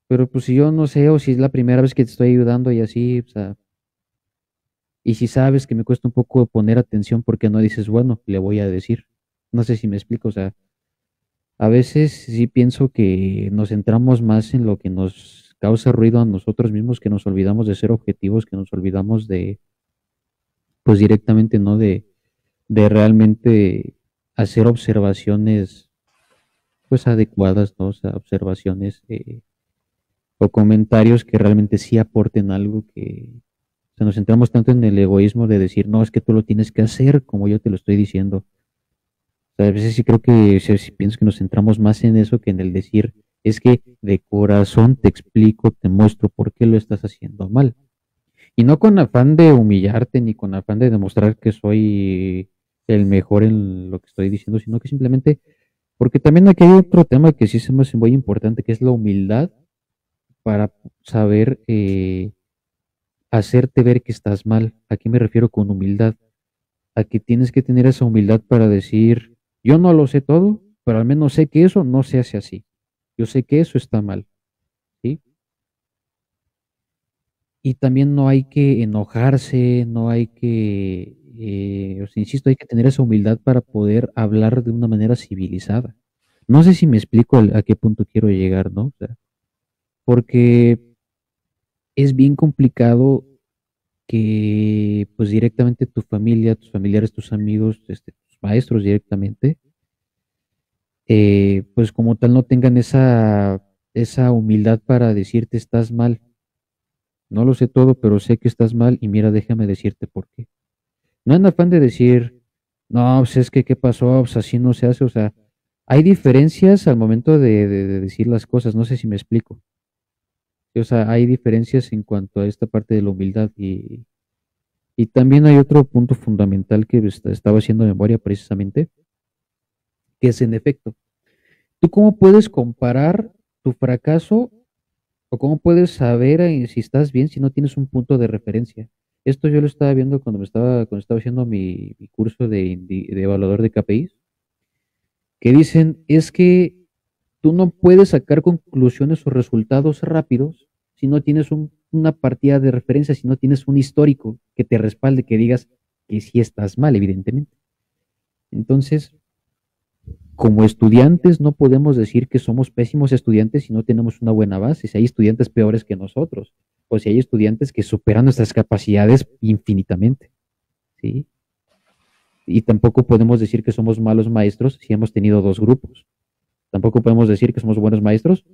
pero pues si yo no sé o si es la primera vez que te estoy ayudando y así, o sea, y si sabes que me cuesta un poco poner atención, ¿por qué no dices, bueno, le voy a decir? No sé si me explico, o sea, a veces sí pienso que nos centramos más en lo que nos causa ruido a nosotros mismos, que nos olvidamos de ser objetivos, que nos olvidamos de, pues directamente, ¿no? De realmente hacer observaciones, pues adecuadas, ¿no? O sea, observaciones o comentarios que realmente sí aporten algo que, o sea, nos centramos tanto en el egoísmo de decir, no, es que tú lo tienes que hacer como yo te lo estoy diciendo. O sea, a veces sí creo que, sí pienso que nos centramos más en eso que en el decir, es que de corazón te explico, te muestro por qué lo estás haciendo mal. Y no con afán de humillarte ni con afán de demostrar que soy el mejor en lo que estoy diciendo, sino que simplemente, porque también aquí hay otro tema que sí se me hace muy importante, que es la humildad para saber hacerte ver que estás mal. ¿A qué me refiero con humildad? A que tienes que tener esa humildad para decir, yo no lo sé todo, pero al menos sé que eso no se hace así. Yo sé que eso está mal, ¿sí? Y también no hay que enojarse, no hay que, os insisto, hay que tener esa humildad para poder hablar de una manera civilizada. No sé si me explico a qué punto quiero llegar, ¿no? O sea, porque es bien complicado que pues directamente tu familia, tus familiares, tus amigos, tus maestros directamente, pues como tal no tengan esa humildad para decirte estás mal. No lo sé todo, pero sé que estás mal y mira, déjame decirte por qué. No en afán de decir, no, pues es que qué pasó, pues así no se hace, o sea, hay diferencias al momento de decir las cosas, no sé si me explico. Sí, o sea, hay diferencias en cuanto a esta parte de la humildad y también hay otro punto fundamental que estaba haciendo memoria precisamente, que es en efecto, ¿tú cómo puedes comparar tu fracaso o cómo puedes saber si estás bien si no tienes un punto de referencia? Esto yo lo estaba viendo cuando estaba haciendo mi curso de evaluador de KPIs, que dicen es que tú no puedes sacar conclusiones o resultados rápidos si no tienes una partida de referencia, si no tienes un histórico que te respalde, que digas que sí estás mal, evidentemente. Entonces, como estudiantes no podemos decir que somos pésimos estudiantes si no tenemos una buena base, si hay estudiantes peores que nosotros, o si hay estudiantes que superan nuestras capacidades infinitamente, ¿sí? Y tampoco podemos decir que somos malos maestros si hemos tenido dos grupos. Tampoco podemos decir que somos buenos maestros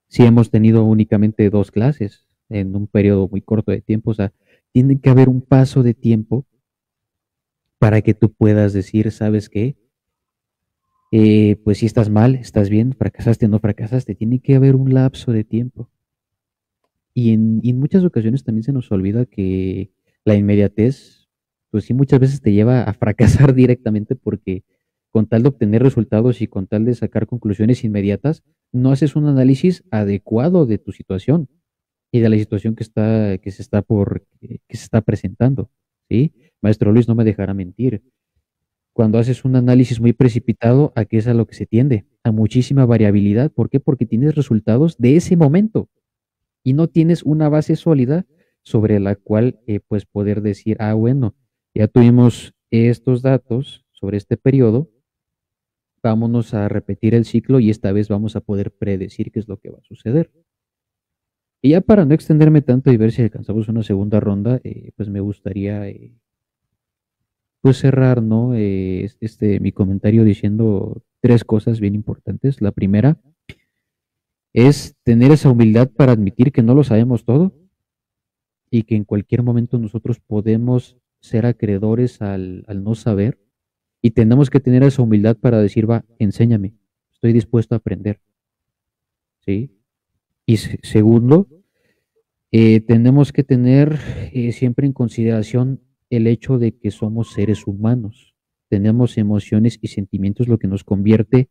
si hemos tenido únicamente dos clases en un periodo muy corto de tiempo. O sea, tiene que haber un paso de tiempo para que tú puedas decir, ¿sabes qué? Pues si estás mal, estás bien, fracasaste, no fracasaste. Tiene que haber un lapso de tiempo. Y en muchas ocasiones también se nos olvida que la inmediatez, pues sí, muchas veces te lleva a fracasar directamente porque con tal de obtener resultados y con tal de sacar conclusiones inmediatas, no haces un análisis adecuado de tu situación y de la situación que se está presentando, ¿sí? Maestro Luis no me dejará mentir. Cuando haces un análisis muy precipitado, ¿a qué es a lo que se tiende? A muchísima variabilidad. ¿Por qué? Porque tienes resultados de ese momento y no tienes una base sólida sobre la cual pues poder decir, ah, bueno, ya tuvimos estos datos sobre este periodo, vámonos a repetir el ciclo y esta vez vamos a poder predecir qué es lo que va a suceder. Y ya para no extenderme tanto y ver si alcanzamos una segunda ronda, pues me gustaría pues cerrar, ¿no? Mi comentario diciendo tres cosas bien importantes. La primera es tener esa humildad para admitir que no lo sabemos todo y que en cualquier momento nosotros podemos ser acreedores al no saber y tenemos que tener esa humildad para decir, va, enséñame, estoy dispuesto a aprender, ¿sí? Y segundo, tenemos que tener siempre en consideración el hecho de que somos seres humanos, tenemos emociones y sentimientos, lo que nos convierte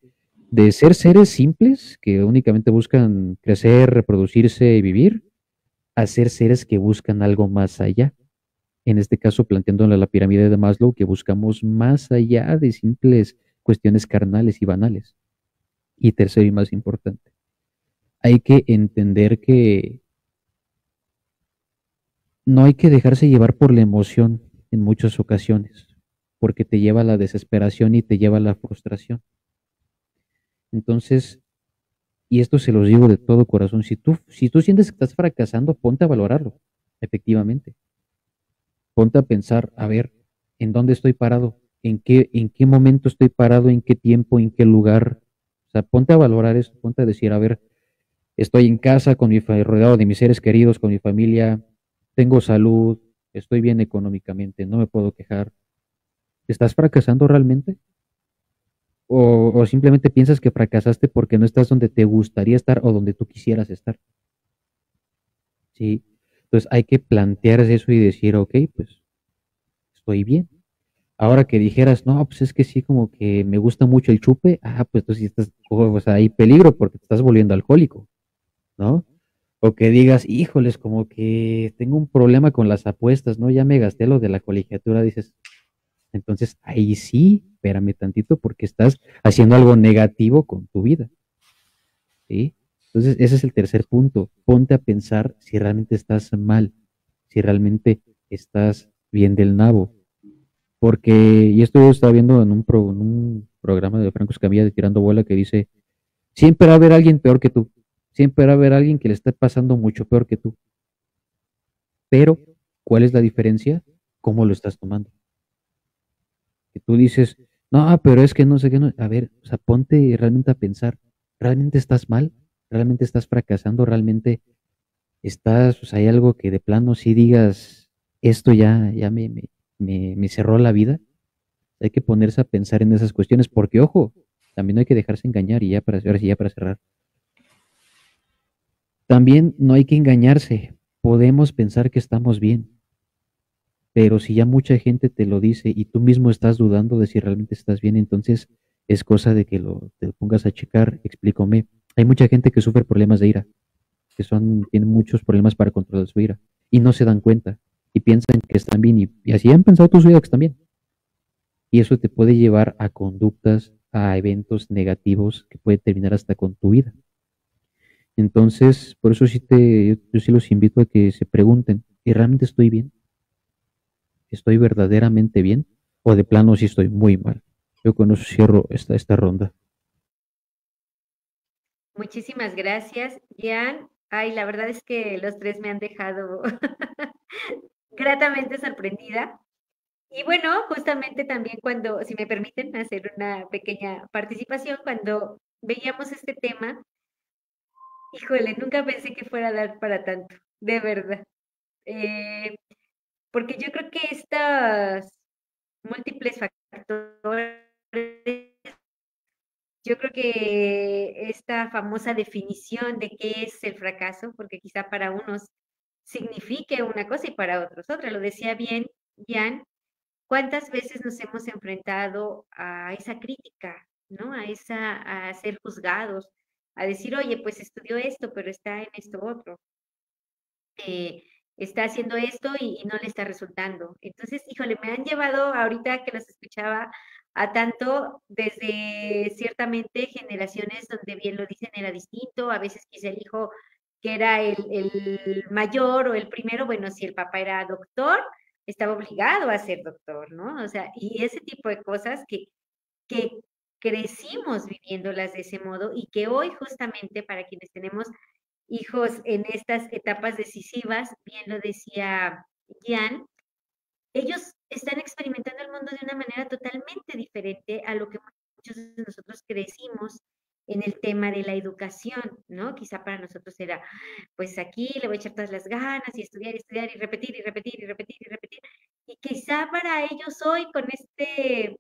de ser seres simples que únicamente buscan crecer, reproducirse y vivir, a ser seres que buscan algo más allá. En este caso, planteándole la pirámide de Maslow, que buscamos más allá de simples cuestiones carnales y banales. Y tercero y más importante, hay que entender que no hay que dejarse llevar por la emoción en muchas ocasiones, porque te lleva a la desesperación y te lleva a la frustración. Entonces, y esto se los digo de todo corazón, si tú sientes que estás fracasando, ponte a valorarlo, efectivamente. Ponte a pensar, a ver, ¿en dónde estoy parado? ¿En qué momento estoy parado? ¿En qué tiempo? ¿En qué lugar? O sea, ponte a valorar eso, ponte a decir, a ver, estoy en casa rodeado de mis seres queridos, con mi familia, tengo salud, estoy bien económicamente, no me puedo quejar. ¿Estás fracasando realmente? ¿O simplemente piensas que fracasaste porque no estás donde te gustaría estar o donde tú quisieras estar? Sí. Entonces hay que plantearse eso y decir, ok, pues estoy bien. Ahora que dijeras, no, pues es que sí, como que me gusta mucho el chupe, pues tú sí estás, o sea, hay peligro porque te estás volviendo alcohólico, ¿no? O que digas, híjoles, como que tengo un problema con las apuestas, ¿no? Ya me gasté lo de la colegiatura, dices, entonces ahí sí, espérame tantito porque estás haciendo algo negativo con tu vida, ¿sí? Entonces, ese es el tercer punto. Ponte a pensar si realmente estás mal, si realmente estás bien del nabo. Porque, y esto yo estaba viendo en un programa de Franco Escamilla de Tirando Bola que dice, siempre va a haber alguien peor que tú, siempre va a haber alguien que le esté pasando mucho peor que tú. Pero, ¿cuál es la diferencia? ¿Cómo lo estás tomando? Que tú dices, no, pero es que no sé qué, no. A ver, o sea, ponte realmente a pensar, ¿realmente estás mal? ¿Realmente estás fracasando? ¿Realmente estás, o sea, hay algo que de plano sí digas, esto ya me cerró la vida? Hay que ponerse a pensar en esas cuestiones, porque ojo, también no hay que dejarse engañar y ya para cerrar. También no hay que engañarse. Podemos pensar que estamos bien, pero si ya mucha gente te lo dice y tú mismo estás dudando de si realmente estás bien, entonces es cosa de que te lo pongas a checar. Explícame. Hay mucha gente que sufre problemas de ira, tienen muchos problemas para controlar su ira y no se dan cuenta y piensan que están bien y así han pensado tu vida que están bien. Y eso te puede llevar a conductas, a eventos negativos que pueden terminar hasta con tu vida. Entonces, por eso yo sí los invito a que se pregunten, ¿y realmente estoy bien? ¿Estoy verdaderamente bien? ¿O de plano sí estoy muy mal? Yo con eso cierro esta ronda. Muchísimas gracias, Jan. Ay, la verdad es que los tres me han dejado gratamente sorprendida. Y bueno, justamente también cuando, si me permiten hacer una pequeña participación, cuando veíamos este tema, híjole, nunca pensé que fuera a dar para tanto, de verdad. Eh, porque yo creo que estos múltiples factores, yo creo que esta famosa definición de qué es el fracaso, porque quizá para unos signifique una cosa y para otros otra. Lo decía bien Jan, ¿cuántas veces nos hemos enfrentado a esa crítica, ¿no? A ser juzgados, a decir, oye, pues estudió esto, pero está en esto otro. Eh, está haciendo esto y no le está resultando. Entonces, híjole, me han llevado ahorita que los escuchaba a tanto desde ciertamente generaciones donde bien lo dicen era distinto, a veces quizá el hijo que era el mayor o el primero, bueno, si el papá era doctor, estaba obligado a ser doctor, ¿no? O sea, y ese tipo de cosas que crecimos viviéndolas de ese modo y que hoy justamente para quienes tenemos hijos en estas etapas decisivas, bien lo decía Jan, ellos están experimentando el mundo de una manera totalmente diferente a lo que muchos de nosotros crecimos en el tema de la educación, ¿no? Quizá para nosotros era, pues aquí le voy a echar todas las ganas y estudiar y repetir y repetir y repetir y repetir. Y quizá para ellos hoy, con este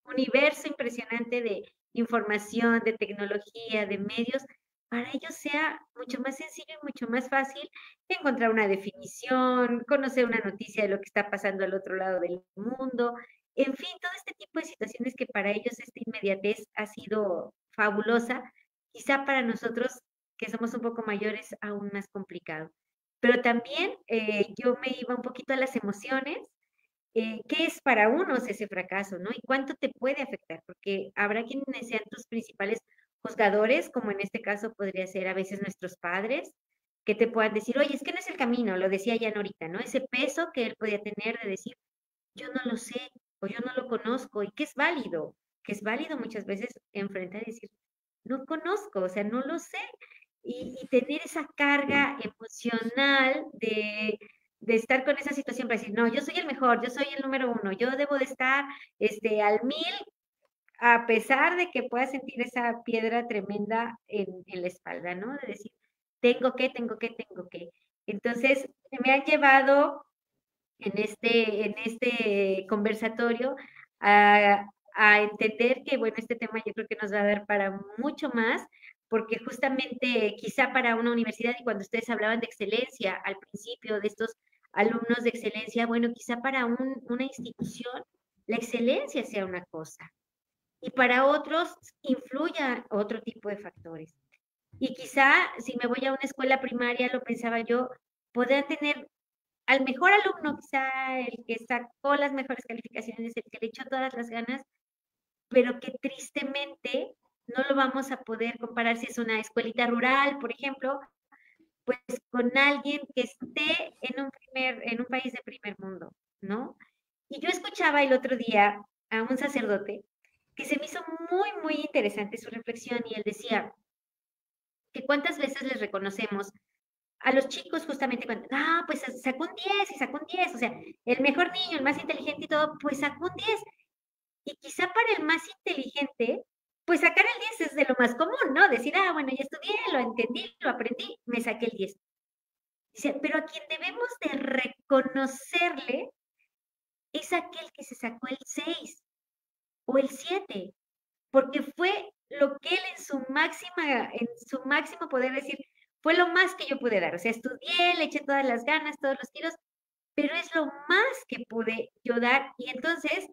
universo impresionante de información, de tecnología, de medios, para ellos sea mucho más sencillo y mucho más fácil encontrar una definición, conocer una noticia de lo que está pasando al otro lado del mundo, en fin, todo este tipo de situaciones que para ellos esta inmediatez ha sido fabulosa, quizá para nosotros que somos un poco mayores aún más complicado. Pero también yo me iba un poquito a las emociones, qué es para unos ese fracaso, ¿no? Y cuánto te puede afectar, porque habrá quienes sean tus principales juzgadores, como en este caso podría ser a veces nuestros padres, que te puedan decir, oye, es que no es el camino, lo decía Jan ahorita, ¿no? Ese peso que él podía tener de decir, yo no lo sé, o yo no lo conozco, y que es válido muchas veces enfrentar y decir, no conozco, o sea, no lo sé, y tener esa carga emocional de estar con esa situación para decir, no, yo soy el mejor, yo soy el número uno, yo debo de estar al 1000, a pesar de que pueda sentir esa piedra tremenda en la espalda, ¿no? De decir, tengo que. Entonces, me han llevado en este conversatorio a entender que, bueno, este tema yo creo que nos va a dar para mucho más, porque justamente quizá para una universidad, y cuando ustedes hablaban de excelencia al principio, de estos alumnos de excelencia, bueno, quizá para una institución la excelencia sea una cosa, y para otros influya otro tipo de factores. Y quizá si me voy a una escuela primaria, lo pensaba yo, podrán tener al mejor alumno, quizá el que sacó las mejores calificaciones, el que le echó todas las ganas, pero que tristemente no lo vamos a poder comparar si es una escuelita rural, por ejemplo, pues con alguien que esté en un país de primer mundo, ¿no? Y yo escuchaba el otro día a un sacerdote que se me hizo muy, muy interesante su reflexión y él decía que cuántas veces les reconocemos a los chicos justamente cuando, no, pues sacó un 10 y sacó un 10, o sea, el mejor niño, el más inteligente y todo, pues sacó un 10. Y quizá para el más inteligente, pues sacar el 10 es de lo más común, ¿no? Decir, ah, bueno, ya estudié, lo entendí, lo aprendí, me saqué el 10. Dice, pero a quien debemos de reconocerle es aquel que se sacó el 6 o el 7, porque fue lo que él en su máximo poder decir, fue lo más que yo pude dar. O sea, estudié, le eché todas las ganas, todos los tiros, pero es lo más que pude yo dar. Y entonces,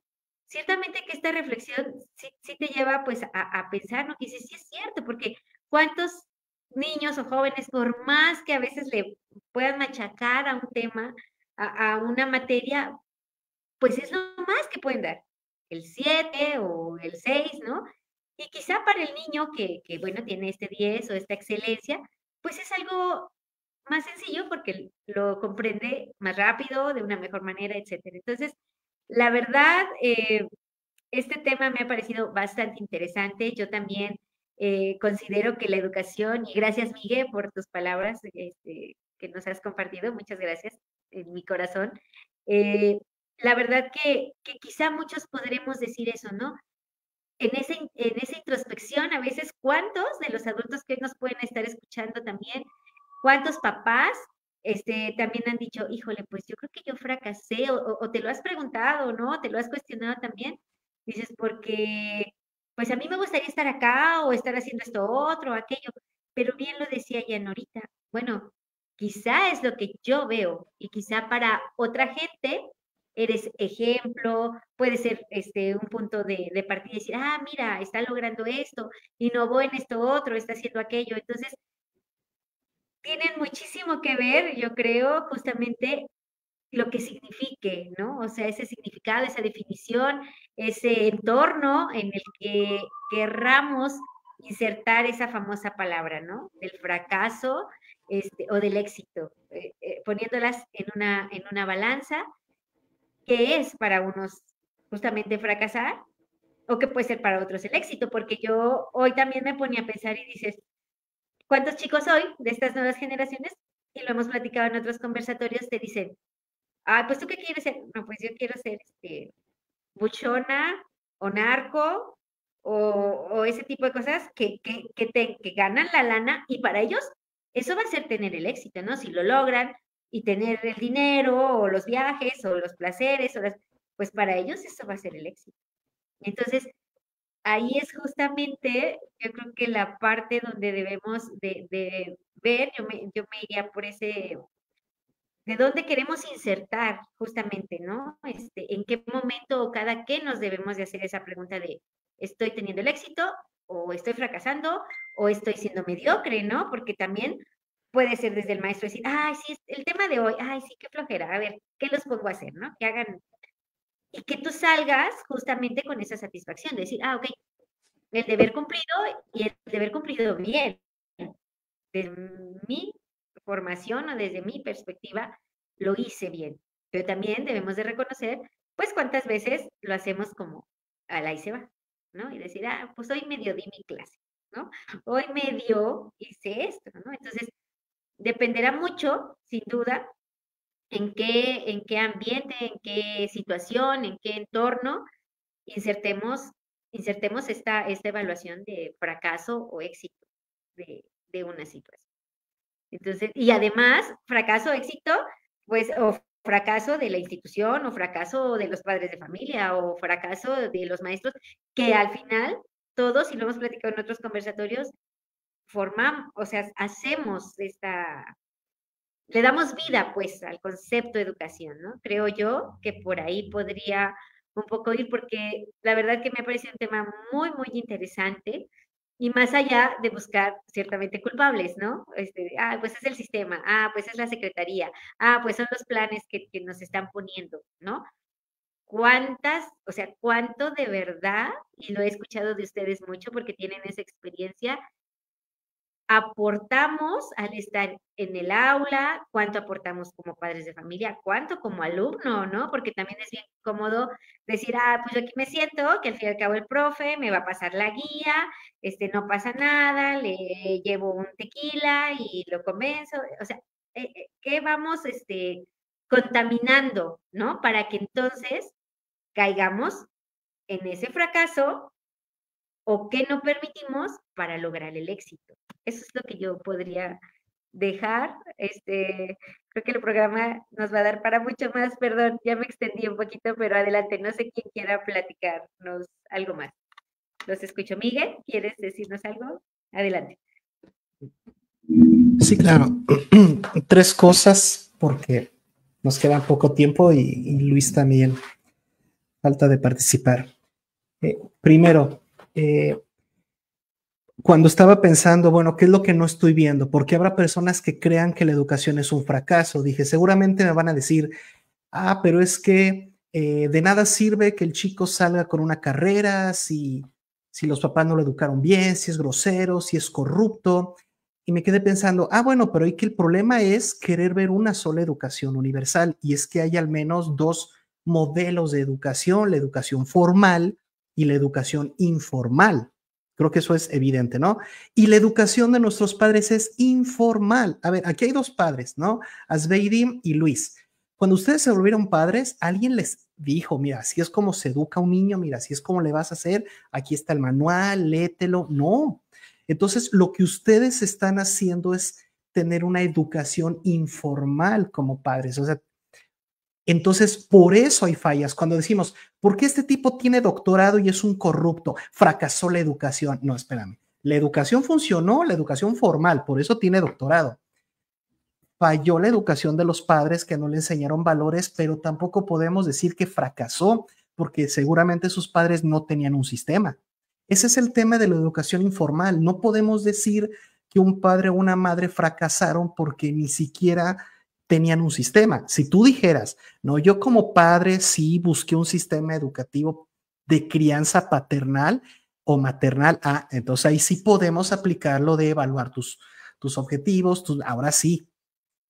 ciertamente que esta reflexión sí te lleva pues a pensar, ¿no? Que dices, sí es cierto, porque cuántos niños o jóvenes, por más que a veces le puedan machacar a un tema, a una materia, pues es lo más que pueden dar, el 7 o el 6, ¿no? Y quizá para el niño que bueno, tiene este 10 o esta excelencia, pues es algo más sencillo porque lo comprende más rápido, de una mejor manera, etcétera. Entonces, la verdad, este tema me ha parecido bastante interesante. Yo también considero que la educación, y gracias, Miguel, por tus palabras que nos has compartido, muchas gracias en mi corazón. Eh, la verdad que quizá muchos podremos decir eso, ¿no? En esa introspección, a veces, ¿cuántos de los adultos que hoy nos pueden estar escuchando también, cuántos papás también han dicho, híjole, pues yo creo que yo fracasé, o te lo has preguntado, ¿no? Te lo has cuestionado también. Dices, porque, pues a mí me gustaría estar acá, o estar haciendo esto otro, aquello, pero bien lo decía ya Norita, bueno, quizá es lo que yo veo, y quizá para otra gente eres ejemplo, puede ser un punto de partida y decir, ah, mira, está logrando esto, innovó en esto otro, está haciendo aquello. Entonces, tienen muchísimo que ver, yo creo, justamente lo que signifique, ¿no? O sea, ese significado, esa definición, ese entorno en el que querramos insertar esa famosa palabra, ¿no? Del fracaso o del éxito, poniéndolas en una balanza, que es para unos justamente fracasar o que puede ser para otros el éxito, porque yo hoy también me ponía a pensar y dices, ¿cuántos chicos hoy de estas nuevas generaciones, y lo hemos platicado en otros conversatorios, te dicen, ah, pues tú qué quieres ser? No, pues yo quiero ser buchona o narco o ese tipo de cosas que ganan la lana y para ellos eso va a ser tener el éxito, ¿no? Si lo logran y tener el dinero o los viajes o los placeres, pues para ellos eso va a ser el éxito. Entonces, ahí es justamente, yo creo que la parte donde debemos de ver, yo me iría por ese, de dónde queremos insertar justamente, ¿no? En qué momento o cada qué nos debemos de hacer esa pregunta de, ¿estoy teniendo el éxito o estoy fracasando o estoy siendo mediocre, ¿no? Porque también puede ser desde el maestro decir, ay, sí, el tema de hoy, ay, sí, qué flojera, a ver, ¿qué los pongo a hacer, no? Que hagan, y que tú salgas justamente con esa satisfacción, de decir, ah, ok, el deber cumplido y el deber cumplido bien. Desde mi formación o desde mi perspectiva, lo hice bien. Pero también debemos de reconocer, pues, cuántas veces lo hacemos como a la y se va, ¿no? Y decir, ah, pues hoy medio di mi clase, ¿no? Hoy medio hice esto, ¿no? Entonces, dependerá mucho, sin duda, en qué ambiente, en qué situación, en qué entorno insertemos, insertemos esta evaluación de fracaso o éxito de una situación. Entonces, y además, fracaso, éxito, pues, o fracaso de la institución, o fracaso de los padres de familia, o fracaso de los maestros, que al final, todos, y lo hemos platicado en otros conversatorios, formamos, o sea, hacemos le damos vida, pues, al concepto de educación, ¿no? Creo yo que por ahí podría un poco ir, porque la verdad que me ha parecido un tema muy, muy interesante, y más allá de buscar ciertamente culpables, ¿no? Pues es el sistema, pues es la secretaría, pues son los planes que nos están poniendo, ¿no? cuánto de verdad, y lo he escuchado de ustedes mucho porque tienen esa experiencia, aportamos al estar en el aula, cuánto aportamos como padres de familia, cuánto como alumno, ¿no? Porque también es bien cómodo decir, pues yo aquí me siento, que al fin y al cabo el profe me va a pasar la guía, no pasa nada, le llevo un tequila y lo convenzo, o sea, ¿qué vamos contaminando, ¿no? Para que entonces caigamos en ese fracaso o qué no permitimos para lograr el éxito. Eso es lo que yo podría dejar. Creo que el programa nos va a dar para mucho más. Perdón, ya me extendí un poquito, pero adelante. No sé quién quiera platicarnos algo más. Los escucho. Miguel, ¿quieres decirnos algo? Adelante. Sí, claro. 3 cosas porque nos queda poco tiempo y Luis también falta de participar. Primero, cuando estaba pensando, bueno, ¿qué es lo que no estoy viendo? Porque habrá personas que crean que la educación es un fracaso. Dije, seguramente me van a decir, pero es que de nada sirve que el chico salga con una carrera si los papás no lo educaron bien, si es grosero, si es corrupto. Y me quedé pensando, bueno, pero y que el problema es querer ver una sola educación universal. Y es que hay al menos 2 modelos de educación, la educación formal y la educación informal. Creo que eso es evidente, ¿no? Y la educación de nuestros padres es informal. A ver, aquí hay 2 padres, ¿no? Azbeidi y Luis. Cuando ustedes se volvieron padres, alguien les dijo, mira, así es como se educa un niño, mira, así es como le vas a hacer, aquí está el manual, léetelo. No. Entonces, lo que ustedes están haciendo es tener una educación informal como padres. O sea, entonces, por eso hay fallas. Cuando decimos, ¿por qué este tipo tiene doctorado y es un corrupto? Fracasó la educación. No, espérame. La educación funcionó, la educación formal, por eso tiene doctorado. Falló la educación de los padres que no le enseñaron valores, pero tampoco podemos decir que fracasó porque seguramente sus padres no tenían un sistema. Ese es el tema de la educación informal. No podemos decir que un padre o una madre fracasaron porque ni siquiera tenían un sistema. Si tú dijeras, no, yo como padre sí busqué un sistema educativo de crianza paternal o maternal, entonces ahí sí podemos aplicarlo de evaluar tus objetivos, ahora sí.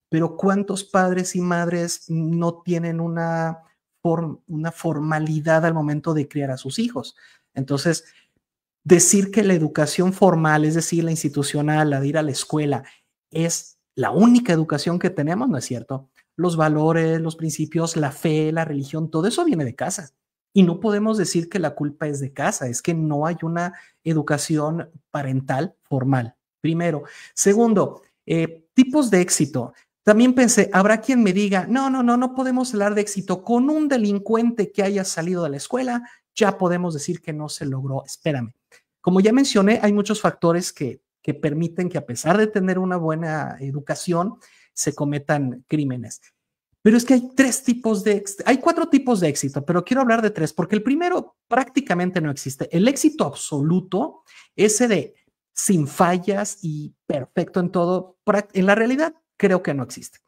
Pero ¿cuántos padres y madres no tienen una formalidad al momento de criar a sus hijos? Entonces, decir que la educación formal, es decir, la institucional, la de ir a la escuela, es la única educación que tenemos, no es cierto. Los valores, los principios, la fe, la religión, todo eso viene de casa. Y no podemos decir que la culpa es de casa, es que no hay una educación parental formal, primero. Segundo, tipos de éxito. También pensé, habrá quien me diga, no podemos hablar de éxito. Con un delincuente que haya salido de la escuela, ya podemos decir que no se logró. Espérame. Como ya mencioné, hay muchos factores que permiten que a pesar de tener una buena educación, se cometan crímenes. Pero es que hay 4 tipos de éxito, pero quiero hablar de 3, porque el primero prácticamente no existe. El éxito absoluto, ese de sin fallas y perfecto en todo, en la realidad creo que no existe.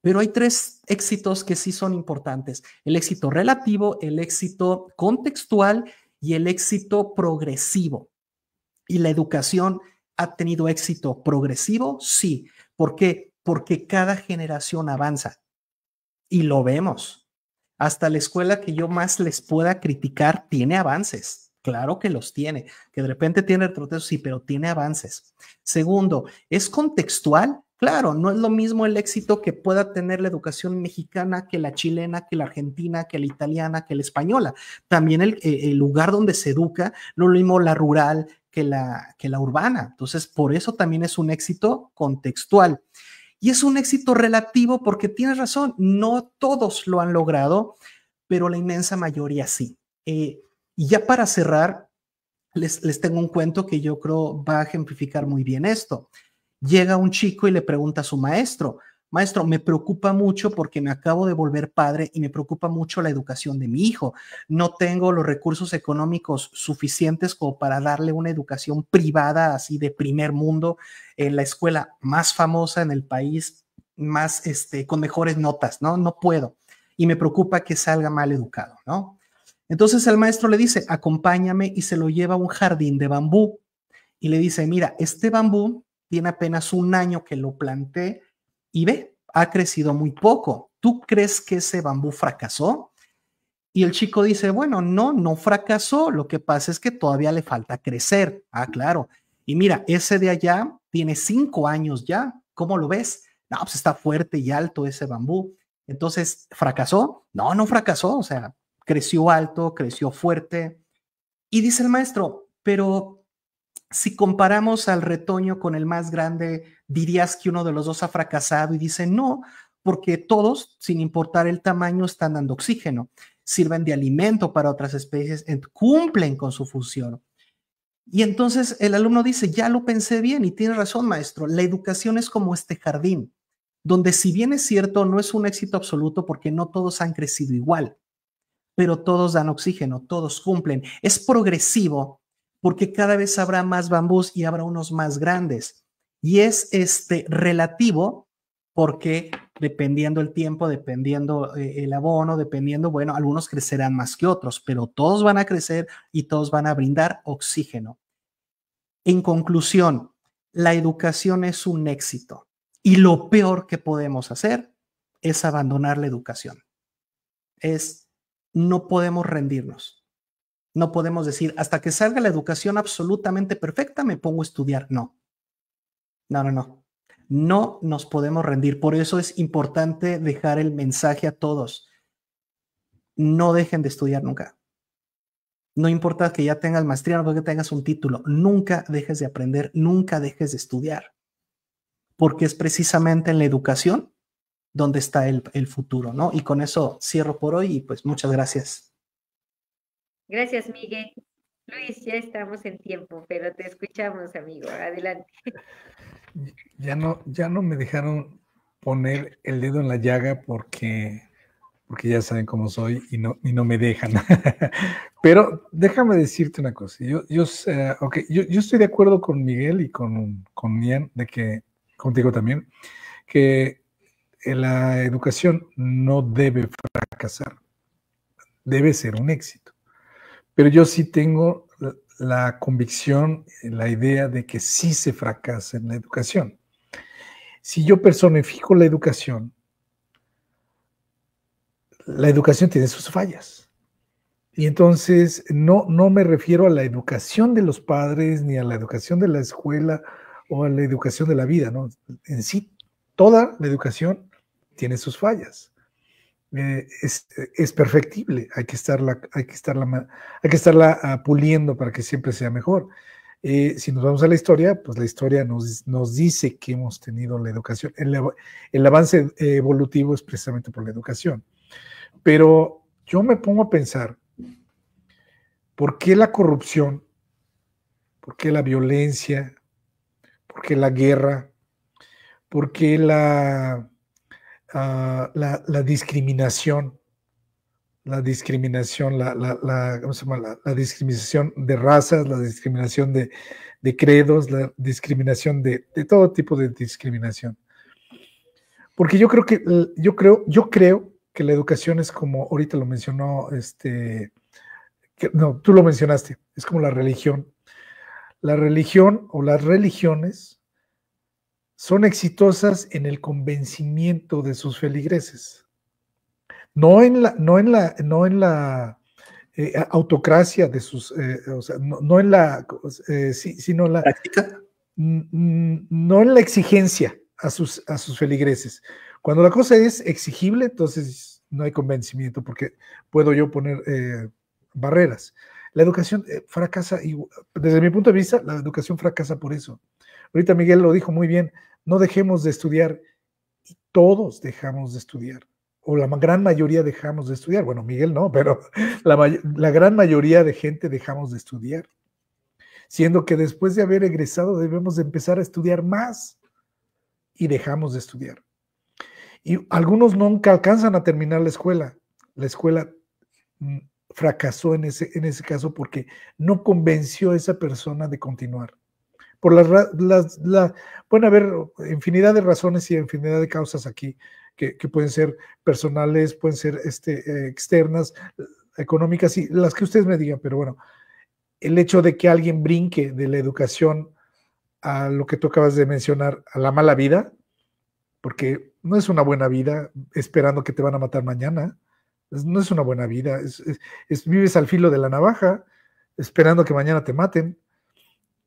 Pero hay 3 éxitos que sí son importantes. El éxito relativo, el éxito contextual y el éxito progresivo. ¿Y la educación ha tenido éxito progresivo? Sí. ¿Por qué? Porque cada generación avanza. Y lo vemos. Hasta la escuela que yo más les pueda criticar tiene avances. Claro que los tiene. Que de repente tiene retrocesos, sí, pero tiene avances. Segundo, ¿es contextual? Claro, no es lo mismo el éxito que pueda tener la educación mexicana que la chilena, que la argentina, que la italiana, que la española. También el lugar donde se educa, no es lo mismo la rural que la urbana. Entonces, por eso también es un éxito contextual. Y es un éxito relativo porque tienes razón, no todos lo han logrado, pero la inmensa mayoría sí. Y ya para cerrar, les tengo un cuento que yo creo va a ejemplificar muy bien esto. Llega un chico y le pregunta a su maestro, maestro, me preocupa mucho porque me acabo de volver padre y me preocupa mucho la educación de mi hijo. No tengo los recursos económicos suficientes como para darle una educación privada así de primer mundo en la escuela más famosa en el país, más con mejores notas, ¿no? No puedo. y me preocupa que salga mal educado, ¿no? Entonces el maestro le dice, acompáñame, y se lo lleva a un jardín de bambú y le dice, mira, este bambú tiene apenas 1 año que lo planté y ve, ha crecido muy poco. ¿Tú crees que ese bambú fracasó? Y el chico dice, bueno, no fracasó, lo que pasa es que todavía le falta crecer. Ah, claro. Y mira, ese de allá tiene 5 años ya. ¿Cómo lo ves? No, pues está fuerte y alto ese bambú. Entonces, ¿fracasó? No fracasó. O sea, creció alto, creció fuerte. Y dice el maestro, pero si comparamos al retoño con el más grande, ¿dirías que uno de los dos ha fracasado? Y dice, no, porque todos, sin importar el tamaño, están dando oxígeno, sirven de alimento para otras especies, cumplen con su función. Y entonces el alumno dice, ya lo pensé bien y tiene razón, maestro, la educación es como este jardín, donde si bien es cierto, no es un éxito absoluto porque no todos han crecido igual, pero todos dan oxígeno, todos cumplen. Es progresivo porque cada vez habrá más bambús y habrá unos más grandes. Y es relativo porque dependiendo el tiempo, dependiendo el abono, dependiendo, bueno, algunos crecerán más que otros, pero todos van a crecer y todos van a brindar oxígeno. En conclusión, la educación es un éxito y lo peor que podemos hacer es abandonar la educación. No podemos rendirnos. No podemos decir, hasta que salga la educación absolutamente perfecta, me pongo a estudiar. No. No nos podemos rendir. Por eso es importante dejar el mensaje a todos. No dejen de estudiar nunca. No importa que ya tengas maestría o que tengas un título. Nunca dejes de aprender, nunca dejes de estudiar. Porque es precisamente en la educación donde está el futuro, ¿no? Y con eso cierro por hoy y pues muchas gracias. Gracias, Miguel. Luis, ya estamos en tiempo, pero te escuchamos, amigo. Adelante. Ya no me dejaron poner el dedo en la llaga porque ya saben cómo soy y no me dejan. Pero déjame decirte una cosa. Yo estoy de acuerdo con Miguel y con Ian, de que, contigo también, que la educación no debe fracasar, debe ser un éxito. Pero yo sí tengo la convicción, la idea de que sí se fracasa en la educación. Si yo personifico la educación tiene sus fallas. Y entonces no me refiero a la educación de los padres, ni a la educación de la escuela o a la educación de la vida, ¿no? En sí, toda la educación tiene sus fallas. Es perfectible, hay que estarla puliendo para que siempre sea mejor. Si nos vamos a la historia, pues la historia nos dice que hemos tenido la educación. El avance evolutivo es precisamente por la educación. Pero yo me pongo a pensar, ¿por qué la corrupción? ¿Por qué la violencia? ¿Por qué la guerra? ¿Por qué la discriminación? La discriminación, ¿cómo se llama? La discriminación de razas, la discriminación de credos, la discriminación de todo tipo de discriminación. Porque yo creo que la educación es como, ahorita lo mencionó, tú lo mencionaste, es como la religión. La religión o las religiones son exitosas en el convencimiento de sus feligreses. No en la autocracia de sus, o sea, no en la, sino en la práctica, no en la exigencia a sus feligreses. Cuando la cosa es exigible, entonces no hay convencimiento, porque puedo yo poner barreras. La educación fracasa, y desde mi punto de vista, la educación fracasa por eso. Ahorita Miguel lo dijo muy bien, no dejemos de estudiar, y todos dejamos de estudiar. O la gran mayoría dejamos de estudiar. Bueno, Miguel no, pero la gran mayoría de gente dejamos de estudiar. Siendo que después de haber egresado debemos de empezar a estudiar más y dejamos de estudiar. Y algunos nunca alcanzan a terminar la escuela. La escuela fracasó en ese caso porque no convenció a esa persona de continuar. Pueden haber infinidad de razones y infinidad de causas aquí. que pueden ser personales, pueden ser externas, económicas, y las que ustedes me digan, pero bueno, el hecho de que alguien brinque de la educación a lo que tú acabas de mencionar, a la mala vida, porque no es una buena vida esperando que te van a matar mañana, no es una buena vida, vives al filo de la navaja, esperando que mañana te maten,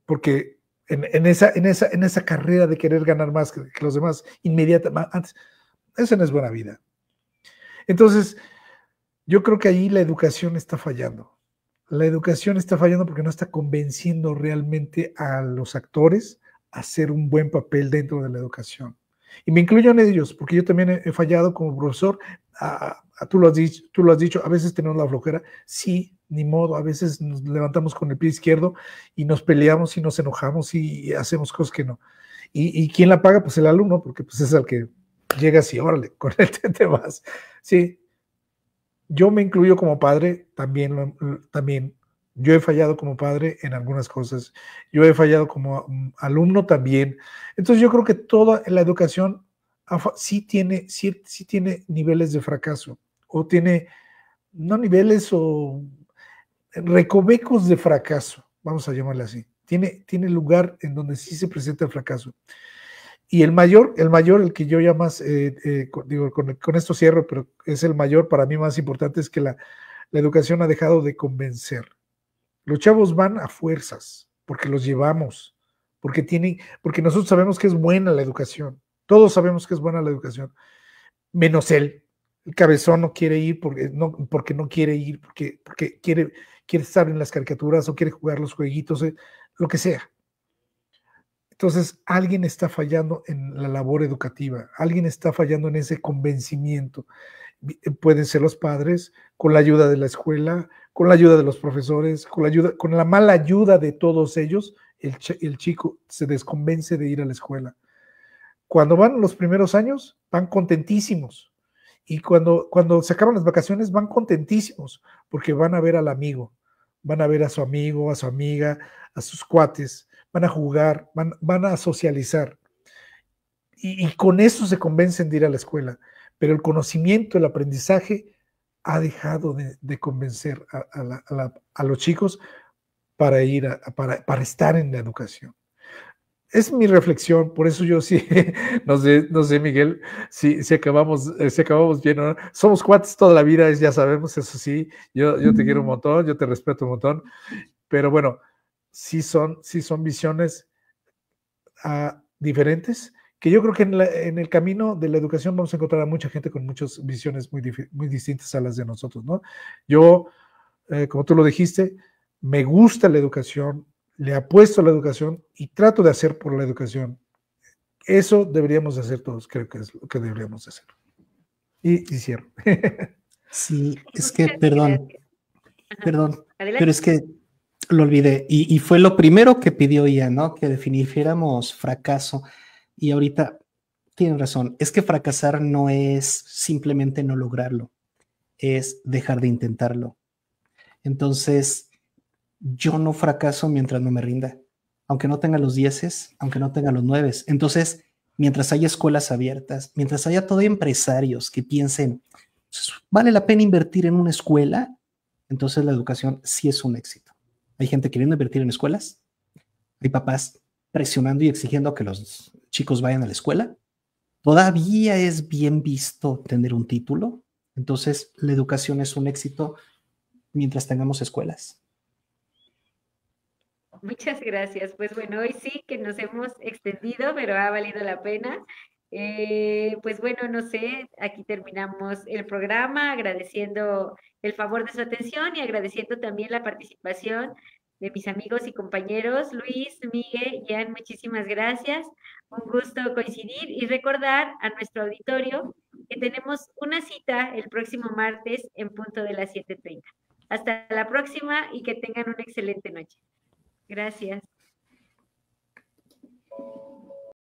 porque en esa carrera de querer ganar más que los demás, inmediatamente, antes, eso no es buena vida. Entonces, yo creo que ahí la educación está fallando. La educación está fallando porque no está convenciendo realmente a los actores a hacer un buen papel dentro de la educación. Y me incluyo en ellos, porque yo también he fallado como profesor. Tú lo has dicho, a veces tenemos la flojera. Sí, ni modo, a veces nos levantamos con el pie izquierdo y nos peleamos y nos enojamos y hacemos cosas que no. ¿Y quién la paga? Pues el alumno, porque pues es el que llega así, órale, con él te vas. Sí, yo me incluyo como padre, también yo he fallado como padre en algunas cosas, yo he fallado como alumno también. Entonces yo creo que toda la educación sí tiene niveles de fracaso, o tiene, no niveles, o recovecos de fracaso, vamos a llamarle así. Tiene lugar en donde sí se presenta el fracaso. Y el mayor, el que yo ya más, digo, con esto cierro, pero es el mayor para mí más importante, es que la educación ha dejado de convencer. Los chavos van a fuerzas, porque los llevamos, porque nosotros sabemos que es buena la educación. Todos sabemos que es buena la educación, menos él. El cabezón no quiere ir porque no quiere ir, porque quiere estar en las caricaturas o quiere jugar los jueguitos, lo que sea. Entonces, alguien está fallando en la labor educativa, alguien está fallando en ese convencimiento. Pueden ser los padres, con la ayuda de la escuela, con la ayuda de los profesores, con la mala ayuda de todos ellos, el chico se desconvence de ir a la escuela. Cuando van los primeros años, van contentísimos. Y cuando se acaban las vacaciones, van contentísimos, porque van a ver al amigo, van a ver a su amigo, a su amiga, a sus cuates, van a jugar, van a socializar. Y con eso se convencen de ir a la escuela. Pero el conocimiento, el aprendizaje, ha dejado de convencer a los chicos para para estar en la educación. Es mi reflexión, por eso yo sí, no sé, Miguel, si acabamos bien, ¿no? Somos cuates toda la vida, ya sabemos, eso sí, yo te quiero un montón, yo te respeto un montón, pero bueno, sí son visiones diferentes, que yo creo que en el camino de la educación vamos a encontrar a mucha gente con muchas visiones muy distintas a las de nosotros, ¿no? Yo, como tú lo dijiste, me gusta la educación, le apuesto a la educación y trato de hacer por la educación. Eso deberíamos de hacer todos, creo que es lo que deberíamos de hacer. Y cierro. Sí, es que, perdón, pero es que lo olvidé. Y fue lo primero que pidió Ian, ¿no? Que definiéramos fracaso. Y ahorita tienen razón, es que fracasar no es simplemente no lograrlo, es dejar de intentarlo. Entonces, yo no fracaso mientras no me rinda, aunque no tenga los 10, aunque no tenga los 9. Entonces, mientras haya escuelas abiertas, mientras haya todavía empresarios que piensen, ¿vale la pena invertir en una escuela? Entonces la educación sí es un éxito. Hay gente queriendo invertir en escuelas, hay papás presionando y exigiendo que los chicos vayan a la escuela. Todavía es bien visto tener un título, entonces la educación es un éxito mientras tengamos escuelas. Muchas gracias. Pues bueno, hoy sí que nos hemos extendido, pero ha valido la pena. Pues bueno, no sé, aquí terminamos el programa agradeciendo el favor de su atención y agradeciendo también la participación de mis amigos y compañeros Luis, Miguel, Ian, muchísimas gracias. Un gusto coincidir y recordar a nuestro auditorio que tenemos una cita el próximo martes en punto de las 7:30. Hasta la próxima y que tengan una excelente noche. Gracias.